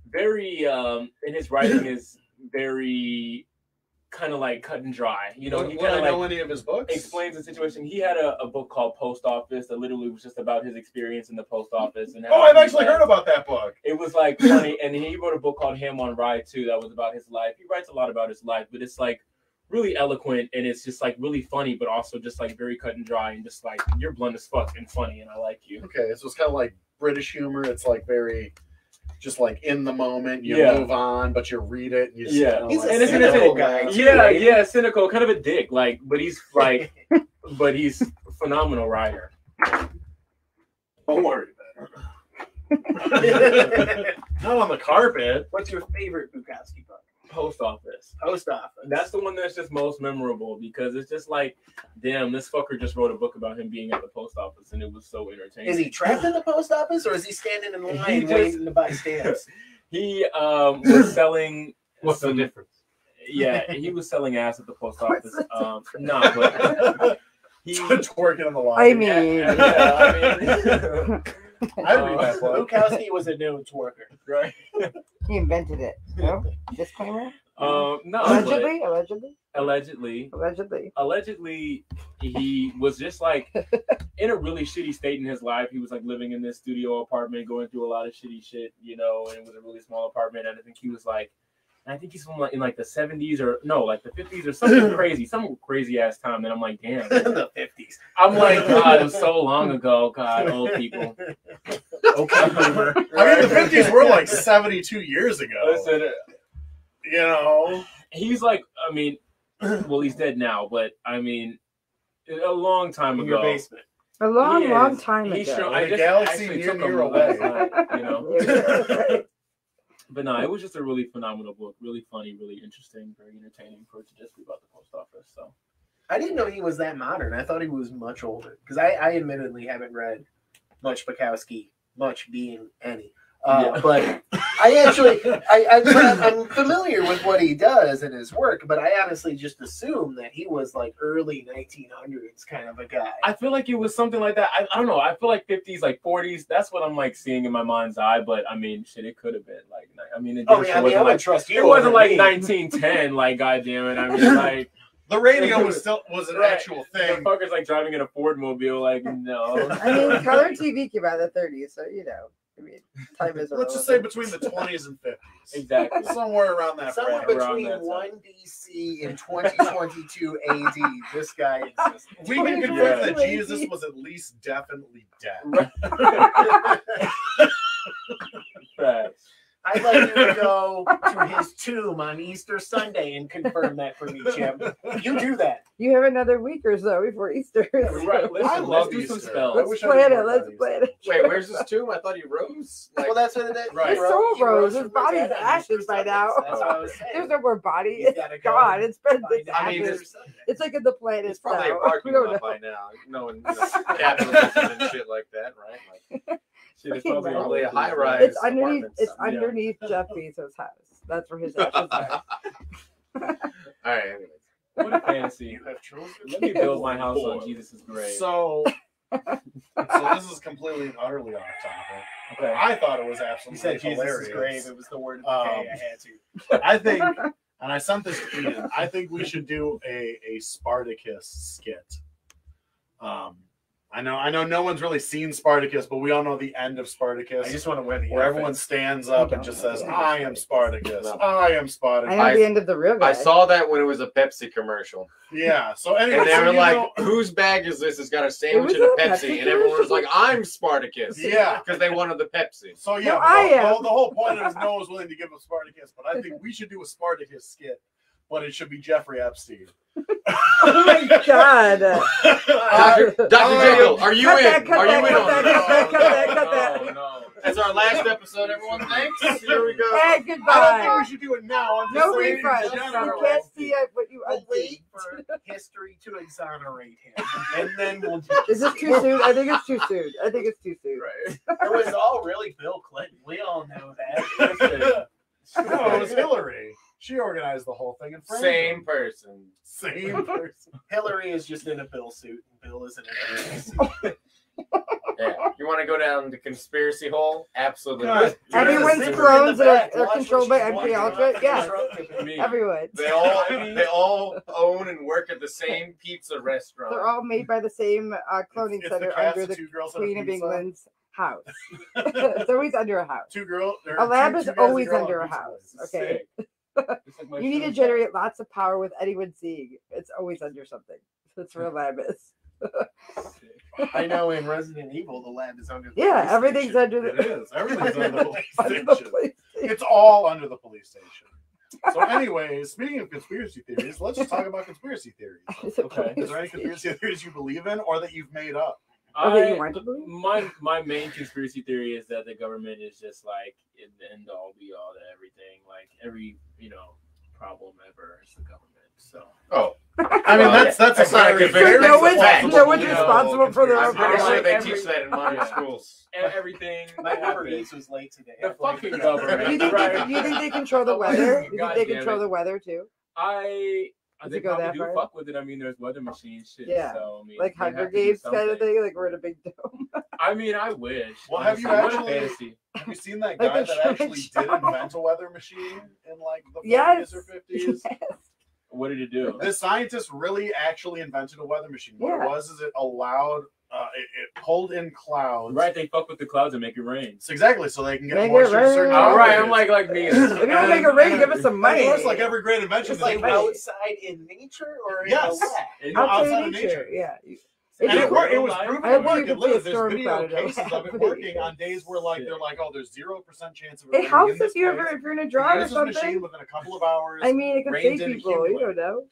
very and his writing is very kind of like cut and dry. You know, he kind of like know any of his books? explains the situation. He had a book called Post Office that literally was just about his experience in the post office. And how I've he, actually heard about that book. it was like funny. And he wrote a book called Ham on Rye too that was about his life. He writes a lot about his life, but it's like really eloquent and it's just like really funny, but also just like very cut and dry and just like you're blunt as fuck and funny and I like you. Okay, so it's kind of like British humor. It's like very just like in the moment. You Yeah. move on, but you read it. And you just Yeah. kinda He's a like, And it's cynical guy. too, Yeah, right? yeah, cynical, kind of a dick, like, but he's like, but he's a phenomenal writer. Don't worry about it. Not on the carpet. What's your favorite Bukowski book? Post Office. Post Office. That's the one that's just most memorable because it's just like, damn, this fucker just wrote a book about him being at the post office and it was so entertaining. Is he trapped in the post office or is he standing in line He just- waiting to buy stamps? He was selling. What's the some- difference? Yeah, he was selling ass at the post office. No, but he. Twerking on the line. I mean, Yeah, I mean, I read that book. Bukowski was a known twerker. right? he invented it. No? Disclaimer? No, Allegedly? but allegedly, he was just like in a really shitty state in his life. He was like living in this studio apartment, going through a lot of shitty shit, you know, and it was a really small apartment. And I think he was like, I think he's from like in like the 70s or no, like the 50s or something crazy, some crazy ass time. And I'm like, damn, The 50s. I'm like, God, it was so long ago. God, old people. Okay, boomer. I mean, the 50s were like 72 years ago. Listen, You know? he's like, I mean, well, he's dead now, but I mean, a long time In ago. your basement. A long, He long is- time he ago. sure- I The just galaxy actually near took him near last away. night, you know. Right. But no, it was just a really phenomenal book, really funny, really interesting, very entertaining for it to just be about the post office. So I didn't know he was that modern. I thought he was much older. Because I admittedly haven't read much Bukowski, much being any. Yeah. But I actually, I'm familiar with what he does and his work, but I honestly just assumed that he was like early 1900s kind of a guy. I feel like it was something like that. I don't know. I feel like 50s, like 40s. That's what I'm like seeing in my mind's eye. But I mean, shit, it could have been like. I mean, it, Oh, yeah, I mean, I wasn't would like trust you. it wasn't over like me. 1910. Like, goddamn it. I mean, like The radio was an Right. actual the thing. fucker's like driving in a Ford mobile. Like, no. I mean, color TV came out in the 30s, so you know. I mean, time is Let's just say irrelevant. between the 20s and 50s. Exactly. Somewhere around that Somewhere frame. around between that time. 1 BC and 2022 AD, this guy existed. We can confirm Yeah. that Jesus was at least definitely dead. Facts. I'd like you to go to his tomb on Easter Sunday and confirm that for me, Jim. You do that. You have another week or so before Easter. Right. I Listen, love let's do some Easter. spells. I Let's wish I plan did it. more Let's about plan it. Wait, where's his tomb? I thought he rose. Like, Well, that's what it is. Right. He His soul he rose. His from the body's dead on ashes Easter by Sunday, now. so that's what I was saying. There's no more body. He's It's gotta go gone. It's been find it's out I mean, ashes. Easter Sunday. It's like in the planet it's probably a now. parking We don't lot know. by now. Knowing capitalism and shit like that, right? Like, Shit, it's probably Probably a high Right. rise. It's underneath. apartments. It's Yeah. underneath Jeff Bezos' house. That's where his ashes are. All right. Anyways. What a fantasy. You have children? Let me build my house Boy. on Jesus' grave. So this is completely and utterly off topic. Okay. I thought it was You absolutely said Jesus' hilarious. grave. It was the word of the day. I had to. I think, and I sent this to Ian, I think we should do a Spartacus skit. I know no one's really seen Spartacus, but we all know the end of Spartacus. I just want to win the where everyone stands up and just says, I am Spartacus. I am Spartacus. I know the end of the real guy. I saw that when it was a Pepsi commercial. Yeah. So anyway, And they so were you like, know- whose bag is this? It's got a sandwich It and a was a Pepsi. Pepsi And everyone was like, commercial? I'm Spartacus. Yeah. Because they wanted the Pepsi. So yeah, No, but I am. the whole point is no one's willing to give up Spartacus, but I think we should do a Spartacus skit, but it should be Jeffrey Epstein. Oh my god. Dr. Jekyll, are you Cut in? that, cut Are that, you in cut on that, this? cut that, cut that, cut that. No, no. That's our last episode, everyone. Thanks. Here we go. Hey, I don't think goodbye. we should do it now. I'm just No saying in refunds. general. You can't see it, but you We'll wait unsee. for history to exonerate him, and then we'll do Is this too soon? I think it's too soon. I think it's too soon. It was all really Bill Clinton. We all know that. No, it was Hillary. She organized the whole thing. And framed Same him. person. Same person. Hillary is just in a Bill suit, and Bill is in a Hillary suit. Yeah. You want to go down the conspiracy hole? Absolutely. God. Everyone's Zipper in thrones the that back. are Watch controlled what by she's MP walking Ultra. around Yeah, the truck. Me. everyone. They all own and work at the same pizza restaurant. They're all made by the same cloning It's center the cast under of the two girls and a Queen of pizza. England's house. It's always under a house. Two girls. A lab is always under a house. Okay. Sick. It's like my You need to son's generate lots of power with anyone seeing. It's always under something. That's where a lab is. house. I know in Resident Evil, the lab is under the Yeah, police everything's station. under It the is. Everything's under the police under the station. police. It's all under the police station. So, anyways, speaking of conspiracy theories, let's just talk about conspiracy theories. It's a Okay. Is there any conspiracy theories you believe in or that you've made up? Oh, that you I, want to believe? my main conspiracy theory is that the government is just like in the end all be all to everything. Like every problem ever is the government. So Oh. I mean, that's That's a not a very, good very So no one's, fact. no one's You know, responsible for their I'm own pretty sure problems. they Every- teach that in modern yeah. schools. everything My that Uber happens- Eats was late today. the fucking government. Do you think right? do you think they control the weather? Do you God think they damn control it. the weather too? I Does they it go probably that do far? fuck with it. I mean, there's weather machines, shit. Yeah. So, I mean, Like they have Hunger to do Games kind of something. thing, like we're in a big dome. I mean, I wish. Well, have you honestly. actually- What a fantasy. Have you seen that Like guy a that actually did show. invent a weather machine in like the 40s Yes. or 50s? What did it do? This scientist really actually invented a weather machine. What Yeah. it was is it allowed, it pulled in clouds. Right, they fuck with the clouds and make it rain. So exactly, so they can get Make it moisture. to certain rain. All right, temperatures. I'm like me. If you don't make a ring, give us some money. Of course, like every great invention, It's they like make- outside in nature or in Yes. a lab? And- Outside of nature, nature. yeah. And It's it a- worked. It was I proven I to hope work. you It can see a lives. There's storm video cloud in a cases of lab. it working on days where like they're like, oh, there's 0% chance of it. It raining helps in this if you place. ever if you're in a You drought or use this machine something. within a couple of hours. I mean, it can rain save didn't people. You accumulate. don't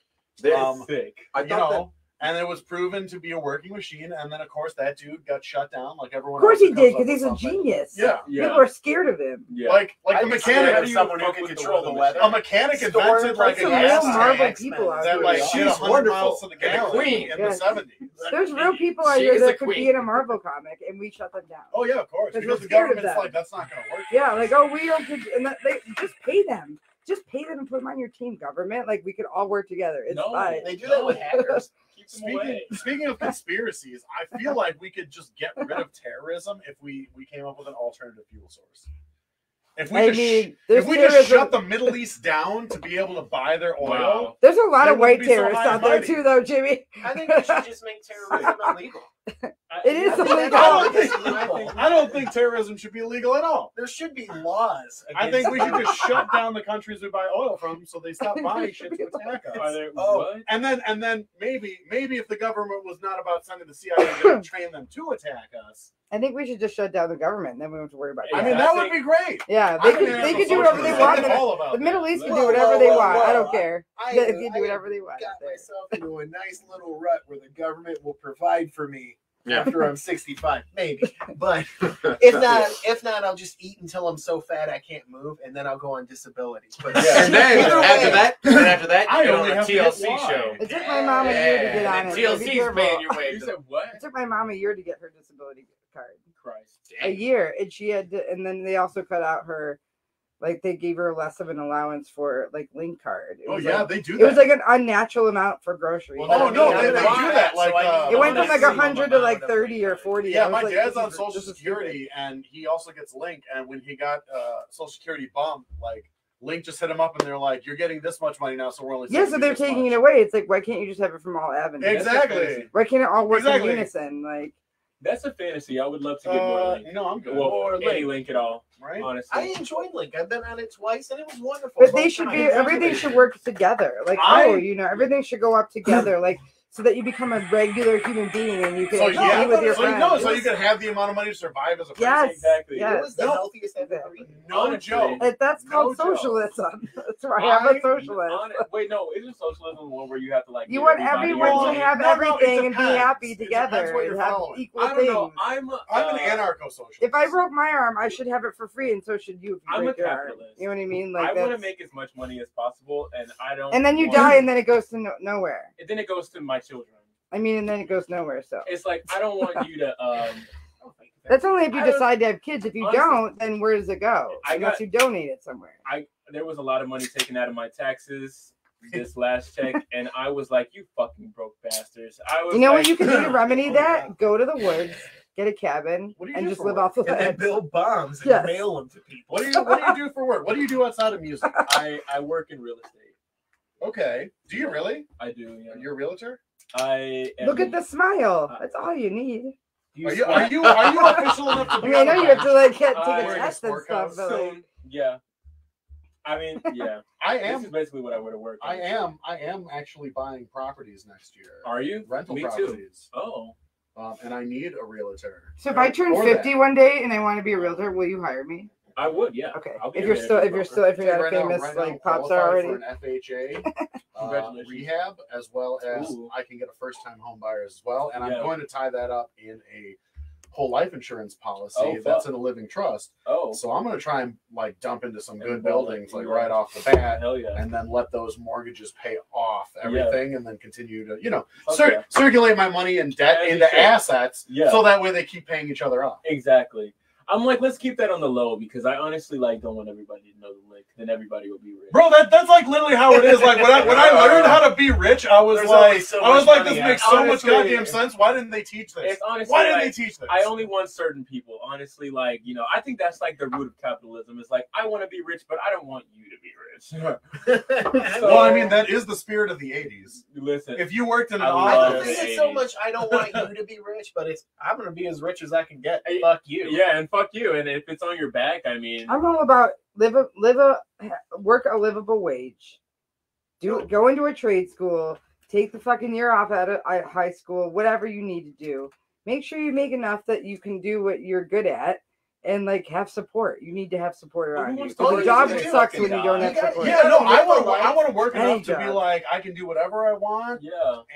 know. Um, sick. I you thought know, and it was proven to be a working machine. And then, of course, that dude got shut down, like everyone. Of course else he that comes did, up because with he's a something. genius. Yeah, Yeah. People are scared of him. Yeah. like I the just mechanic. had someone who fuck could with the control the weather weather. A mechanic Storm invented like Some a Some real gas real X-Men. Marvel tank people out that there. like She's did 100 wonderful. miles to the And a gallon queen. in Yes. the 70s. There's real people out She here is a that could be queen. in a Marvel comic, and we shut them down. Oh yeah, of course. Because Because we're the scared of government's them. like, that's not going to work. Yeah, like, oh, we don't, and that, they just pay them. Just pay them and put them on your team, government. Like, we could all work together. It's No. fine. They do that with hackers. Keep them away. Speaking of conspiracies, I feel like we could just get rid of terrorism if we came up with an alternative fuel source. If we I just mean, there's if we just terrorism. shut the Middle East down to be able to buy their oil, Wow. There's a lot They of white wouldn't be so terrorists high out there and too, mighty. though, Jimmy. I think we should just make terrorism illegal. It is I think illegal. that's illegal. I don't think terrorism should be illegal at all. There should be laws. I think we should against- just shut down the countries we buy oil from so they stop buying shit to attack Are us. there, Oh. what? And then maybe if the government was not about sending the CIA to train them to attack us, I think we should just shut down the government, and then we don't have to worry about I that. mean that would be great. Yeah, I they think could do whatever they socialism want. is The, all about the Middle East can Whoa, do whatever whoa, they whoa, want. I whoa. don't care. I They can do I whatever they want. got out there. myself into a nice little rut where the government will provide for me Yeah. after I'm 65, maybe. But if not, I'll just eat until I'm so fat I can't move, and then I'll go on disability. But Yeah. And then Either after that, I you get only on a have to get TLC one. show. It took my mom a year to get on and it. so be TLC's careful. paying your way. You said what? It took my mom a year to get her disability card. Christ. A year, and she had to, and then they also cut out her, like they gave her less of an allowance for like link card. It Oh was yeah, like, they do it that. was like an unnatural amount for groceries. Well, Oh no, Yeah, they do but that. why? Like So I need It went to from like know the 100 to maximum like amount of 30 or link card. 40. I yeah, was my like, dad's this on is- Social this is Security, and he also gets Link. And when he got Social Security bump, like Link just hit him up, and they're like, "You're getting this much money now, so we're only." stupid. Yeah, so sending you they're this taking much." it away. It's like, why can't you just have it from all avenues? Exactly. Why can't it all work Exactly. in unison? Like, That's a fantasy. I would love to get more Link. No, I'm good. Well, Or any Link. Link at all, Right? honestly. I enjoyed Link. I've been on it twice, and it was wonderful. But they Both should be. times. Everything should work together. Like everything should go up together. Like so that you become a regular human being and you can So be with your so friends. so you can have the amount of money to survive as a person. Yes, Exactly. yes. It was the healthiest I've ever eaten. No Honestly. joke. That's called No joke. socialism. That's right. I'm a socialist. Wait, no, isn't socialism the one where you have to like? You give want everybody everyone your to money? have No, it everything and be depends. happy It depends together what you're and have following. equal I don't things. know. I'm an anarcho-socialist. If I broke my arm, I should have it for free, and so should you. If you I'm break a your arm. capitalist. You know what I mean? I Like want to that's- make as much money as possible, and I don't. and then you want- die, and then it goes to nowhere. And then it goes to my children. I mean, and then it goes nowhere. So It's like I don't want you to. that's only if you I don't- decide to have kids. If you honestly, don't, then where does it go? I Unless got- you donate it somewhere. There was a lot of money taken out of my taxes this last check, and I was like, "You fucking broke bastards!" I was. You know like, what you can do to remedy Oh, that? yeah. Go to the woods, get a cabin, What do you and do just for live work? off the And then land. build bombs and Yes. mail them to people. What do you do for work? What do you do outside of music? I work in real estate. Okay. Do you really? I do. Yeah. You're a realtor? I am, Look at the smile. That's all you need. Are you official enough to I be mean, I on know the you have to bench? like take I a work in test and sport stuff, house. but like, Soon, yeah. I mean, yeah. I This is am basically what I would have worked. I am actually buying properties next year. Are you? Rental Me too. properties. Oh. And I need a realtor. so if I turn Or 50 that. one day and I want to be a realtor, will you hire me? I would, yeah. Okay. I'll be If a you're realtor still broker. if you're not Right a now- famous right now I'm like pop star qualified already. for an FHA Congratulations. rehab, as well as Ooh. I can get a first-time home buyer as well, and I'm Yeah. going to tie that up in a whole life insurance policy Oh, that's fuck. in a living trust. Oh. So I'm going to try and like dump into some And good ball it. buildings like Yeah. right off the bat, Hell yeah. and then let those mortgages pay off everything, and then continue to Fuck yeah. circulate my money and debt As you into should. assets, Yeah. so that way they keep paying each other off. Exactly. I'm like, let's keep that on the low because I honestly like don't want everybody to know the lick. Then everybody will be rich. Bro, that's like literally how it is. Like when I learned how to be rich, I was There's only like, so I was much like, money this makes out so there. much Honestly, goddamn sense. Why didn't they teach this? It's honestly Why didn't like, they teach this? I only want certain people. Honestly, like, you know, I think that's like the root of capitalism. Is like I want to be rich, but I don't want you to be rich. Well, I mean, that is the spirit of the '80s. Listen, If you worked in an I I love don't office, think it. it's so much I don't want you to be rich, but it's I'm gonna be as rich as I can get. Hey, Fuck you. yeah, and fuck you. And if it's on your back, I mean, I'm all about work a livable wage. Go into a trade school, take the fucking year off out of high school, whatever you need to do. Make sure you make enough that you can do what you're good at and like have support. You need to have support Well, who around you. wants to Because work the job in a sucks fucking when you don't job? have You gotta- support. yeah, no, live I a want life. to work Any enough to be job. like, I can do whatever I want. yeah.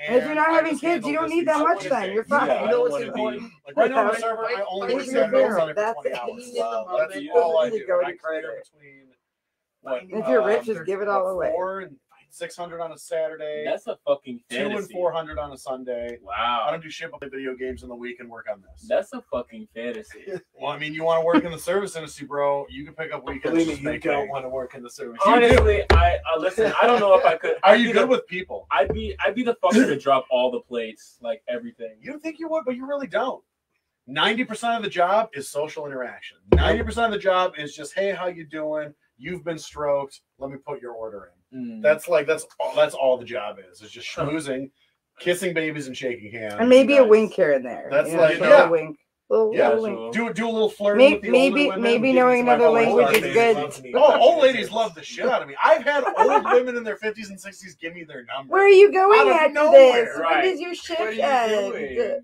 And if you're not I having just kids, you handle don't this need that these much other then. things. You're fine. Yeah, You I know don't what's wanna important? be. Like right now on the Yeah. server, I only work That's 7 hours out of that's 20 it. hours. Wow, That's that's all I you do. go I to clear credit. between What? If you're rich, just give it all away. 4 and 600 on a Saturday. That's a fucking 2 and fantasy. 400 on a Sunday. I Wow. don't do shit but play video games in the week and work on this. That's a fucking fantasy. Well, I mean, you want to work in the service industry, bro? You can pick up weekends. Believe me, just you make don't bank. want to work in the service. Honestly, I listen. I don't know if I could. Are I'd you be good the- with people? I'd be the fucker to drop all the plates, like everything. You think you would, but you really don't. 90% of the job is social interaction. 90% of the job is just, hey, how you doing? You've been stroked. Let me put your order in. That's all the job is. It's just schmoozing, kissing babies, and shaking hands. And maybe a Nice. wink here and there. That's you know, like- throw yeah. a wink. Little Yeah, wink. sure. Do a little flirting with the older Maybe women. Give knowing it to my another boys. language Our is ladies good. love me. Oh, old ladies love the shit out of me. I've had old women in their 50s and 60s give me their number. Where are you going Out of after nowhere, this? right. When does your What shift are you end? doing?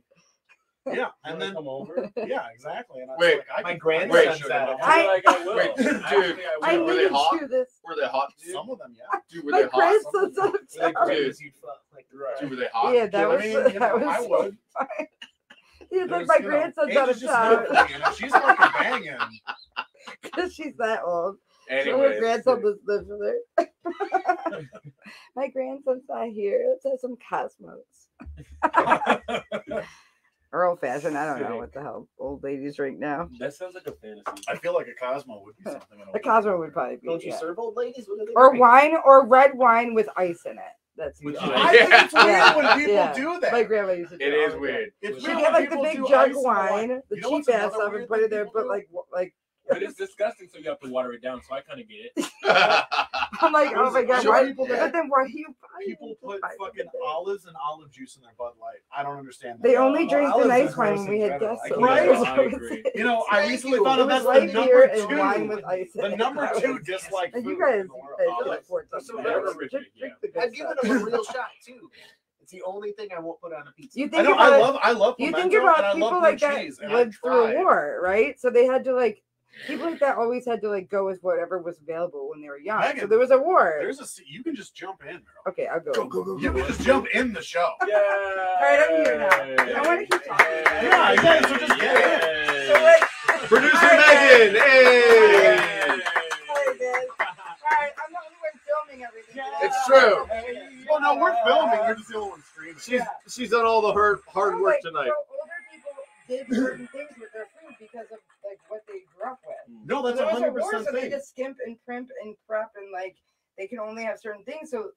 Yeah, And and then come over. yeah, exactly. And I was Wait, like, I my can- grandson I can said show them. I feel like I will. Wait, dude, Actually, I Were need they to hot? do this. Were they hot, dude? Some of them, yeah. Dude, were My they hot? grandson's Some of so Like, sorry. Dude. dudes, you'd fuck, like, Dude, were they hot? Yeah, that I was mean, that you know, was I so would. fun. He's like, There's, my you know, grandson's age out is of just town nothing, and if she's fucking banging. because she's that old. So her Anyways, grandson just lives with her. My grandson's not here. Let's have some Cosmos. Or old fashioned. I don't know what the hell old ladies drink now. that sounds like a fantasy. I feel like a Cosmo would be something. A Cosmo would probably be. Don't you yeah. serve old ladies? What do they Or drink? wine or red wine with ice in it. That's Would usually- you- I think it's weird Yeah, when people yeah. do that. My grandma used to do It all is the time. weird. It's She weird get when like the people big do jug ice in wine, wine. the You know cheap what's ass another stuff, and weird put thing it there. people Put do? like but it's disgusting, so you have to water it down. So I kind of get it. I'm like, oh my god, Show why? people that- But then what do you buy? People put fucking olives and olive juice in their Bud Light. I don't understand that. They only drink the olives nice are wine gross when we in had general. guests. I over. can't- That I was agree. it. You know, I Thank recently you. found It out was that's the light number beer and wine two. with ice. in The it. number That two was- dislike And food. you guys, in the world. are like 14. That's so Drink- bad. drink Yeah. the good I've given stuff. them a real shot too. It's the only thing I won't put on a pizza. You I think know. about I love. you pimento, think and I about people love like blue that cheese, and I lived through a tried. war, right? So they had to like people like that always had to like go with whatever was available when they were young. So Megan, there was a war. You can just jump in, Meryl. Okay, I'll go. You can just jump in the show. Yeah. All right, I'm here now. I want to keep talking. Yeah, yeah, so just get in. So like, Producer All right, Megan, hey! All right, I'm the only one filming everything. today. It's true. Well, no, we're filming. We're just the only one streaming. She's done all the hard So, work like, tonight. So older people did certain things with their food because of like what they grew up with. No, that's So there was a war, 100% so they thing. just skimp and primp and prep and like they can only have certain things. So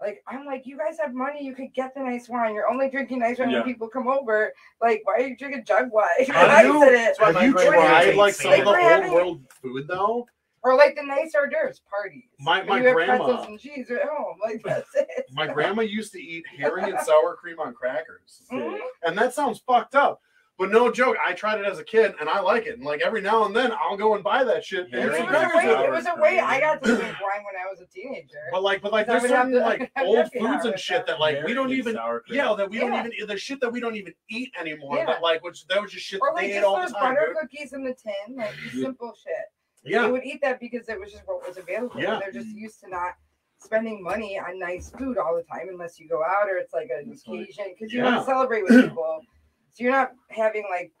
like I'm like, you guys have money, you could get the nice wine. You're only drinking nice wine Yeah. when people come over. Like, why are you drinking jug wine? I know. Ice in it. why Have you my grandma tried takes like some Like, of the we're old having- world food though? Or like the nice hors d'oeuvres parties. My When you have grandma- pretzels and cheese at home. Like that's it. My grandma used to eat herring and sour cream on crackers, Mhm. and that sounds fucked up. But no joke, I tried it as a kid, and I like it. And like every now and then, I'll go and buy that shit. Yeah, and It it's was a crackers way. out. It was a way I got to drink wine when I was a teenager. But like I there's would have certain to- like have old happy foods hour and shit that like we don't even Sour cream. that we don't Yeah. even the shit that we don't even eat anymore. Yeah. That like that was just shit Or that like they ate just all the those time. butter Dude. cookies in the tin, like simple shit. They Yeah, would eat that because it was just what was available. Yeah. And they're just used to not spending money on nice food all the time unless you go out or it's like an occasion because you want Yeah. to celebrate with people. So you're not having like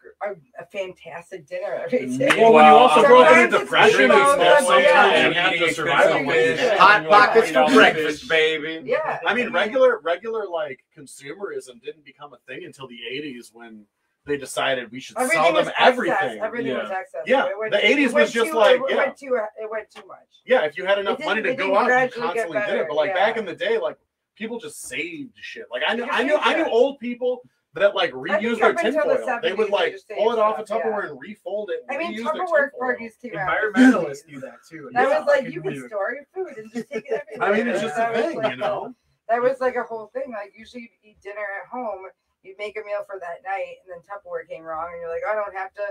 a fantastic dinner every day. Well, when you also grow up in a Sometimes it's depression, you know, it's that's- sometimes yeah. you have to Eating survive expensive on what you fish. get. Hot You like pockets eat for all the breakfast, fish. baby. Yeah. I mean, regular like consumerism didn't become a thing until the '80s when they decided we should Everything sell was them excess. everything. Everything Yeah. was excess. Yeah. So it went- The 80s it was went just too- like, it went too much. Yeah, if you had enough It money to didn't- it go out, you gradually get constantly did better, it. But like yeah. back in the day, like people just saved shit. Like I knew You saved it. old people that like think reuse their up until the tinfoil. They would 70s, like they just pull it saved off a stuff, Tupperware yeah. and refold it. And I mean, reuse their Tupperware tinfoil. parties came out. Environmentalists do that too. That It's was like fucking you can weird. store your food and just take it everywhere. I mean, it's just a That was thing, like you know. That was like a whole thing. Like usually you'd eat dinner at home, you'd make a meal for that night, and then Tupperware came wrong, and you're like, I don't have to.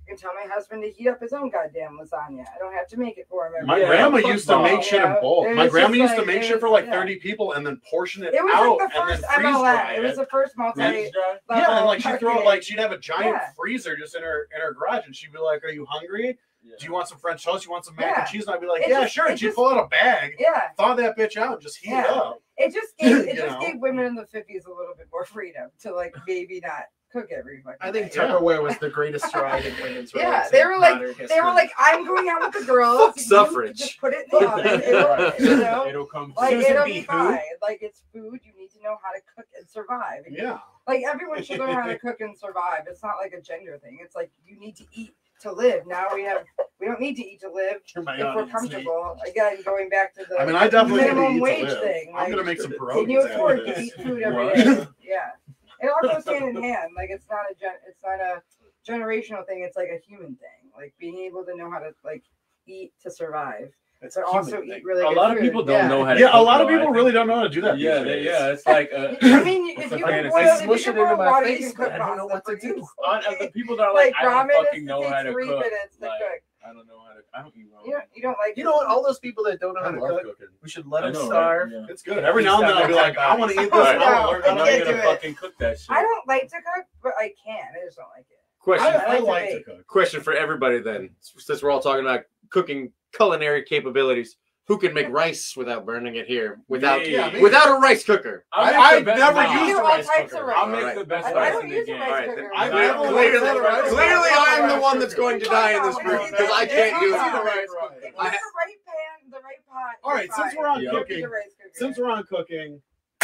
I can tell my husband to heat up his own goddamn lasagna. I don't have to make it for him. Every My day. grandma used to make shit in Yeah. bulk. It My was grandma just used to like- make it shit for was- like yeah. 30 people and then portion it It was out like the and then first freeze MLM. dry It was the first multi. Freeze dry? Yeah, and like she'd throw marketing. like she'd have a giant Yeah. freezer just in her garage, and she'd be like, "Are you hungry? Yeah. Do you want some French toast? You want some mac and Yeah. cheese?" And I'd be like, It "Yeah, just- sure." it And she'd just- pull out a bag, Yeah. thaw that bitch out, and just heat it Yeah. up. It just gave You know? women in the 50s a little bit more freedom to like maybe not cook every fucking I think day. Yeah. Tupperware was the greatest stride in women's rights. Yeah, in they were like- modern They were history. like, I'm going out with the girls. Fuck you suffrage. Just put it in the oven. You know? It'll come. Like Susan it'll B. be Who? fine. Like it's food. You need to know how to cook and survive. Yeah, Like everyone should learn how to cook and survive. It's not like a gender thing. It's like you need to eat to live. Now we don't need to eat to live You're my if we're audience, Nate. comfortable. Again, going back to the I mean, I definitely need to minimum eat wage to live. thing. I'm Like, gonna make some can pierogies you after afford to this. eat food every What? day? Yeah. It all goes hand in hand. Like it's not a generational thing. It's like a human thing. Like being able to know how to like eat to survive. It's But a human also thing. eat really A good lot of food. people don't Yeah. know how to. Yeah, a cook, lot of though. I people think- really don't know how to do that. Yeah, these days. it's like I mean, It's if a you fantasy. boil, I if smush you it into boil my water, face, you can but cook I don't know pasta what to pretty do. quick. of the people that are like, I ramen don't is fucking know how takes to 3 cook. minutes to Like, cook. I don't know how to. I don't eat ramen. You don't like You know what? All those people that don't know I how to love cook, cooking. we should let I them know, right? starve. Yeah. It's good. Every now and then I'll be like, I want to eat this. Oh, and I no. want to I'm learn not how to can't do gonna do it. it. fucking cook that shit. I don't like to cook, but I can. I just don't like it. Question. I like to like to bake. cook. Question for everybody then, since we're all talking about cooking culinary capabilities. Who can make rice without burning it here? Without Me. Yeah, me. without a rice cooker. I've best- never no. You used do a all rice types of cooker. rice. I'll make Alright. the best I rice don't in the use a game. rice Alright, cooker. then I've I never don't clearly- use a rice Clearly, cooker. I'm the one that's going to die in this group because I can't use it. it. If you have the right pan, the right pot. All right, you're since fine. we're on Yeah. Don't cooking, use a rice cooker. since we're on cooking,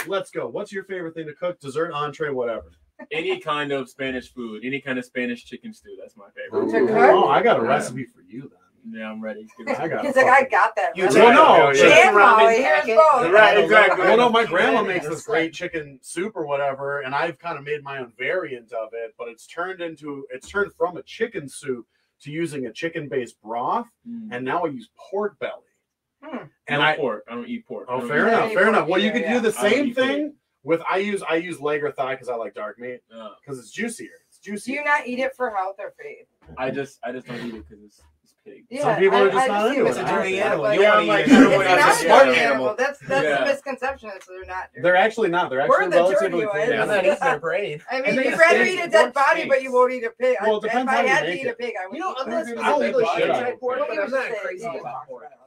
let's go. What's your favorite thing to cook? Dessert, entree, whatever. Any kind of Spanish food, any kind of Spanish chicken stew. That's my favorite. To cook? Oh, I got a recipe for you then. Yeah, I'm ready. I got He's a like, I fucking- got that. You right. take Well, no, Yeah. chicken And Molly, ramen here's packet. both. Right, exactly. Well, no, my grandma Yeah, makes this it's great chicken soup or whatever, and I've kind of made my own variant of it, but it's turned from a chicken soup to using a chicken-based broth, and now I use pork belly. And no pork. I don't eat pork. Oh, I don't fair eat enough. pork. Fair enough. Well, you either, could yeah. do the I don't same eat pork. thing with I use leg or thigh because I like dark meat because it's juicier. It's Do juicier. you not eat it for health or faith? I just don't eat it because it's pig. Yeah, people are just I not see into what it. you're It's a dirty saying. animal. Like, You Yeah, wanna I'm like, eat it. I don't it's want not to a just dirty smart animal. animal. That's Yeah. the misconception. Is they're not dirty. They're actually not. They're We're actually the relatively dirty clean. ones. I'm not eating their brain. I And mean, they you'd just rather say eat a pork dead body, but you steaks. won't eat a pig. Well, it If depends I how you had to make eat it. a pig, I would. You know, eat unless pork. it's I'll a eat really the shit shit out of type it. pork, but I'm He not was crazy just about talks pork. about it.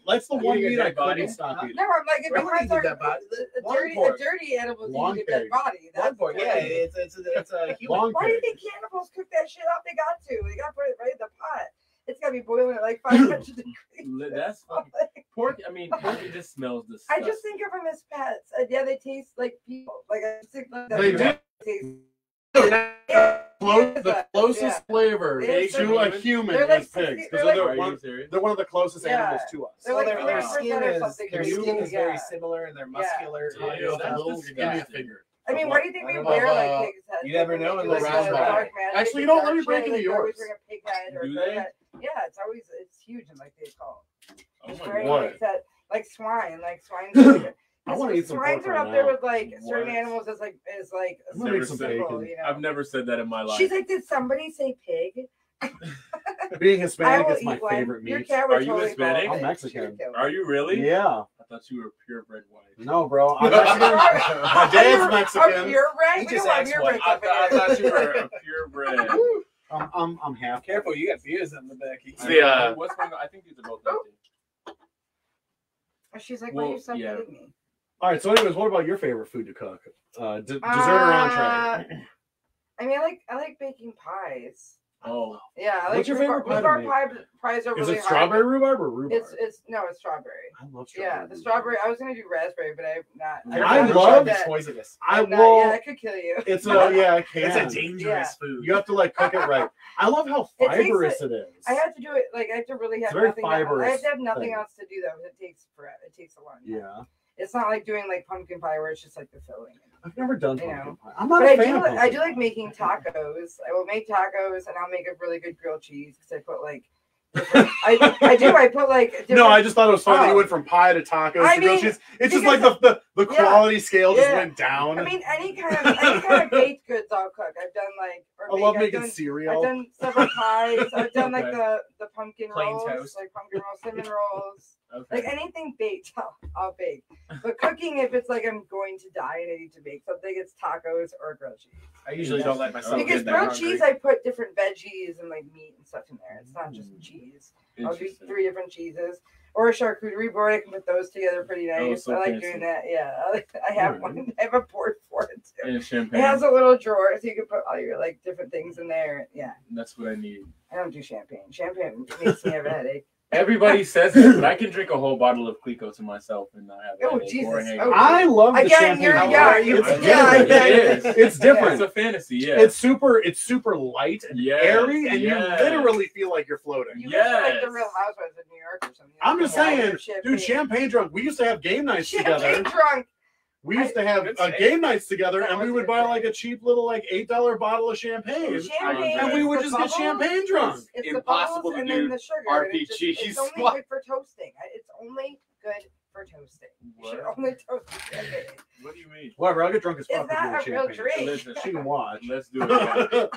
That's the You one eat a meat I dead body? couldn't stop eating. No, I'm like, if I you would want eat to the talk dead body. a Long dirty, pork. a dirty animal, you Long eat a dead pig. body. That's Long pork, yeah, dirty. it's a human. Long Why do you pig. think cannibals cook that shit up? They got to. They got to put it right in the pot. It's got to be boiling at like 500 degrees. That's fucking pork. I mean, pork. It just smells I disgusting. just think of them as pets. Yeah, they taste like people. Like I just think like that. They do. Taste- The closest Yeah. flavor They're to a human They're like is pigs 60 because they're they're, Are one, you serious? they're one of the closest Yeah. animals to us. They're Well, like their 30% skin or is something. their Can skin you- is very yeah. similar and they're muscular. Yeah, and that's stuff. just- Give me a finger. I mean, why do you think we Of, wear like uh, pigs' heads? you never Like, know when unless we do, it's like, raspberry. dark magic Actually, and you know, dark let me shit, break into they always yours. bring a pig head or Do goat they? head. Yeah, it's huge in like they call. Oh It's my very god. What? Like, like swine, like swine. I want to eat some Swines pork are right up there now. with like certain What? animals as like a I'm gonna make some symbol, bacon. you know. I've never said that in my life. She's like, did somebody say pig? Being I Hispanic will is my eat one. favorite Your meat. cat would Are you totally Hispanic? follow I'm it. Mexican. She would kill Are me. you really? Yeah. I thought you were purebred white. No, bro. I'm Mexican. My dad's Mexican. You're right. He We just don't have asked your one. break I, up in I here. thought you were a purebred. I'm half. Careful, you got views on the back. What's going on? I think these are both empty. She's like, Well, why are you so yeah. hitting me? All right. So, anyways, what about your favorite food to cook? Dessert or entree? I mean, I like baking pies. Oh, Yeah, I like What's your favorite pie to rhubarb make? pies are Is really it strawberry hard. rhubarb or rhubarb? It's strawberry. I love strawberry. Yeah, the strawberry. I was gonna do raspberry, but I've not. I I've love tried it's that. poisonous. I I've not- will. Yeah, it could kill you. It's a yeah. It can. It's a dangerous food. You have to like cook it right. I love how It takes fibrous it is. I have to do it like I have to really have very nothing. I have fibrous to have nothing thing. else to do though. It takes forever. It takes a long time. Yeah. It's not like doing like pumpkin pie where it's just like the filling. I've never done You pumpkin know. pie. I'm not But a I fan do. of I pumpkin do like pie. making tacos. I will make tacos and I'll make a really good grilled cheese because I put like. different- I do. I put like. No, different- I just thought it was funny. You Oh. went from pie to tacos I to grilled mean, cheese. It's just like because- the yeah. quality scale just Yeah. went down. I mean, any kind of baked goods I'll cook. I've done like. Or I love I've making done- cereal. I've done several pies. I've done like Okay. the pumpkin Plain rolls, toast. like pumpkin rolls, cinnamon rolls, okay. like anything baked. I'll bake. But cooking, if it's like I'm going to die and I need to bake something, it's tacos or grilled cheese. I usually don't let myself Because get that grilled hungry. cheese, I put different veggies and like meat and stuff in there. It's not just cheese. I'll do Interesting. 3 different cheeses. Or a charcuterie board. I can put those together pretty Oh, nice. so I like fancy. doing that. Yeah, I have one. I have a board for it too. And It champagne. has a little drawer so you can put all your like different things in there. Yeah, That's what I need. I don't do champagne. Champagne makes me have a headache. Everybody says it, but I can drink a whole bottle of Clico to myself and not have a Oh, headache Jesus. or a hangover. Oh, I love the Again, champagne. you're pie. young. You- It's Yeah, different. yeah, It is. It's It's different. a fantasy, yeah. It's super light and Yes, airy, and yes. you literally feel like you're floating. You guys are like the Yes. Real Housewives of New York or something. I'm just Like, saying, dude, champagne drunk. We used to have game nights Champagne together. drunk. We used to have Good say. game nights together, That and we was would good buy say. like a cheap little like $8 bottle of champagne, Champagne. and we would the just get bubbles, champagne drunk. It's Impossible the bubbles to and do then the sugar. RPGs. It's only What? good for toasting. It's only good for toasting. You should What? only toast champagne. What do you mean? Whatever, I'll get drunk as Is fuck with that you a real with champagne. drink? Listen, She can watch. let's do it. Yeah.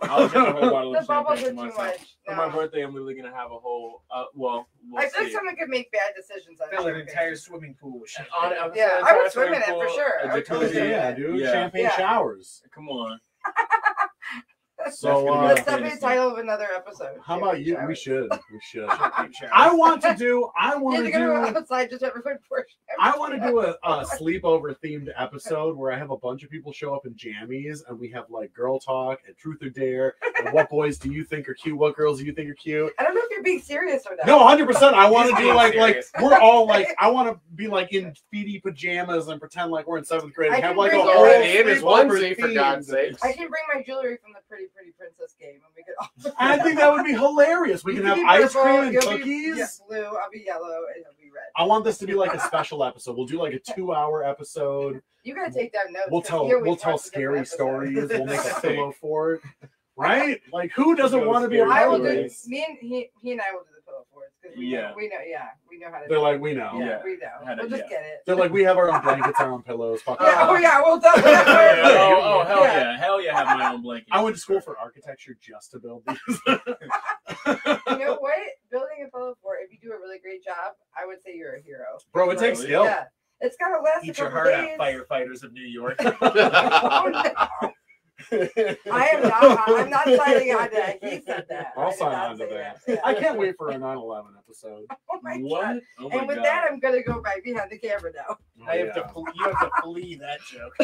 I'll drink a whole bottle The of bubbles champagne are to too myself. much. For my No. birthday, I'm literally gonna have a whole. We'll I feel like see. someone could make bad decisions on Fill an champagne. entire swimming pool with shit. Yeah, I would swim in it for sure. A I would totally jacuzzi. do Yeah, that. dude, Yeah. champagne Yeah. showers. Come on. So, gonna be That's a definitely the fantasy. title of another episode. how about you? We Showers. should. We should. Champagne showers. I want to do. I You want have to to go do. outside just everyone pour I want to do a sleepover themed episode where I have a bunch of people show up in jammies and we have like girl talk and truth or dare and what boys do you think are cute, what girls do you think are cute. I don't know if you're being serious or not. No, 100%. I want to do Being like serious. we're all like I want to be like in feety pajamas and pretend like we're in 7th grade and I have can like a bring whole you Already in his sleepover onesie, for theme. God's sake. I can bring my jewelry from the Pretty Pretty Princess game and we could all. I think that would be hilarious. We You can have be ice purple, cream and you'll be- cookies. yeah, blue, I'll be yellow, and you'll be red. I want this to be like a special episode. We'll do like a 2-hour episode. You gotta take down notes. We'll 'cause tell he always we'll tell wants a different scary episode. stories. We'll make a pillow for it. right? Like, who doesn't want to be a I will part of do. this? Me and he and I will do the pillow forts because we know how to. They're do like, it. we know. Yeah. we know. How to- We'll just yeah. get it. They're like, we have our own blankets, our own pillows. Fuck Yeah, off. we'll definitely. Oh, hell Yeah. yeah. Hell yeah, have my own blanket. I went to school for architecture just to build these. You know what? Building a pillow fort, if you do a really great job, I would say you're a hero. Bro, it takes Really? skill. Yeah, it's gotta last Eat a your couple heart out, days. firefighters of New York. Oh, no. I am not. I'm not signing on to that. He said that. I'll I did sign not on to say that. Yeah. I can't wait for a 9/11 episode. Oh my God. What? Oh my And with God. that, I'm gonna go back behind the camera now. I have to. You have to flee that joke.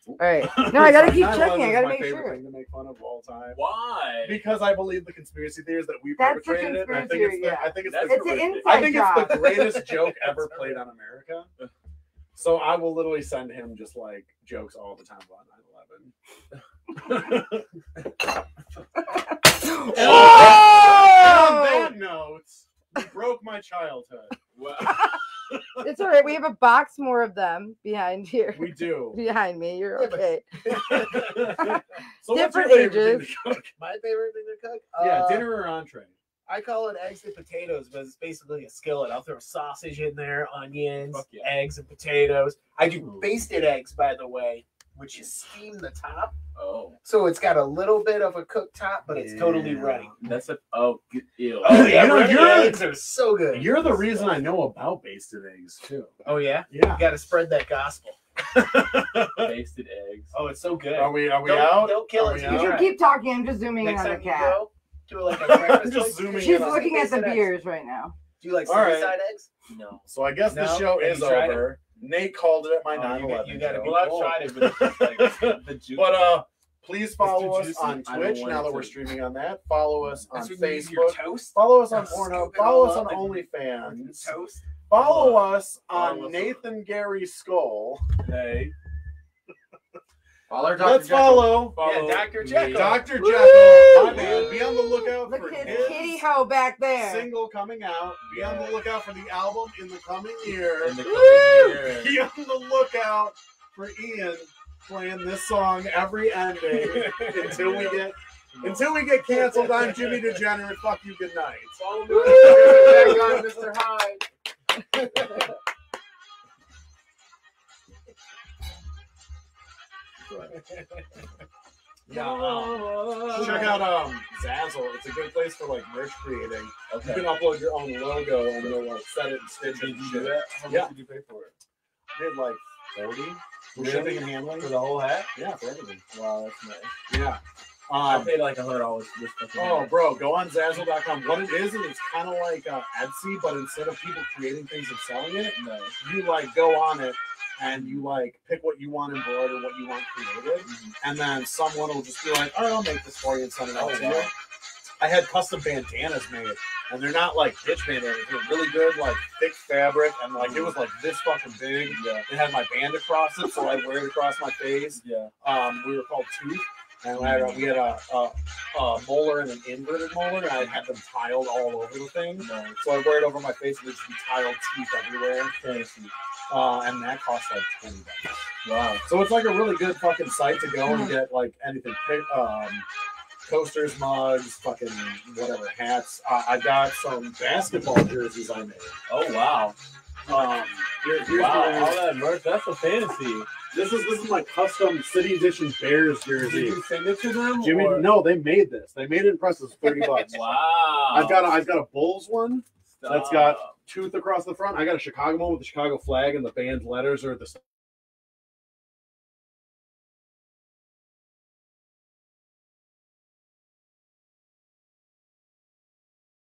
All right. No, I gotta Sorry, keep 9/11 checking. I is gotta my make favorite sure. thing to make fun of all time. Why? Because I believe the conspiracy theories that we That's the perpetrated it. And I think conspiracy, it's yeah. I think it's That's the, It's an horrific. inside I think job. it's the greatest joke ever played on America. So I will literally send him just like jokes all the time about 9/11. On that note, you broke my childhood. Well, It's all right. We have a box more of them behind here. We do. Behind me. You're Yeah, but- okay. So what's your Different favorite thing ages. to cook? My favorite thing to cook? Yeah, dinner or entree? I call it eggs and potatoes, but it's basically a skillet. I'll throw sausage in there, onions, Fuck yeah. eggs, and potatoes. I do Ooh. basted eggs, by the way, which is steam the top. oh, So it's got a little bit of a cooked top, but it's totally Yeah. runny. that's ew. Oh You yeah, know, runny you're- eggs are so good. You're the reason I know about basted eggs too. Oh yeah, Yeah. you got to spread that gospel. Basted eggs. Oh, it's so good. Are we Don't- out? don't kill Are it. we You You out? should Alright. keep talking. I'm just zooming in Next on the time you cat. go, do like a breakfast. Just place. zooming She's in on looking at the basted eggs. beers right now. Do you like All right. side eggs? No. So I guess the No? show Have is you tried over. Nate called it at my Oh, 9/11. you gotta show. be Well, I've tried it, but it's just like the juice. But please follow too us juicy. on I don't Twitch want now it that to. we're streaming on that. Follow us on That's when you use your Facebook. toast. Follow us on Just Pornhub. scoop it Follow all us on up and- OnlyFans. Toast. Follow us Follow on us. Nathan Gary Skull. Hey. Follow Dr. Let's Jekyll. follow Follow Dr. me. Jekyll. Dr. Woo! Jekyll. My man. Be on the lookout Look for at his Kitty Ho back there. single coming out. Be on the lookout for the album in the coming year. In the coming year. Be on the lookout for Ian playing this song every ending until we get canceled. I'm Jimmy Degenerate. Fuck you. Good night. Follow me on Mr. Hyde. Yeah. Check out Zazzle. It's a good place for like merch creating. You Okay. can upload your own logo and they'll like set it and stitch it. Did and you shit. do that? How Yeah. much did you pay for it? Did like 30 for Really? shipping and handling. For the whole hat? Yeah, for everything. Wow, that's nice. Yeah. I paid like $100 for this fucking Oh, hat. bro, go on Zazzle.com. What it is it's kind of like Etsy, but instead of people creating things and selling it, No. you like go on it and you like pick what you want embroidered, what you want created, and then someone will just be like, "All right, I'll make this for you and send it out Oh, to you." wow. I had custom bandanas made, and they're not like bitch bandanas. They're really good, like thick fabric, and like it was like this fucking big. Yeah. It had my band across it, so I'd wear it across my face. Yeah. We were called Tooth, and we had a molar and an inverted molar, and I had them tiled all over the thing. No. So I wear it over my face, and there'd just be tiled teeth everywhere. Fancy. And that cost like $20. Wow. So it's like a really good fucking site to go and get like anything. Coasters, mugs, fucking whatever, hats. I got some basketball jerseys I made. Oh, wow. Here's Wow. my- All that merch. That's a fantasy. this is my custom City Edition Bears Did jersey. you send it to them? Jimmy, or- no, they made this. They made it in press. It's $30. Wow. I've got a Bulls one that's got Stop. tooth across the front. I got a Chicago one with the Chicago flag and the band's letters are the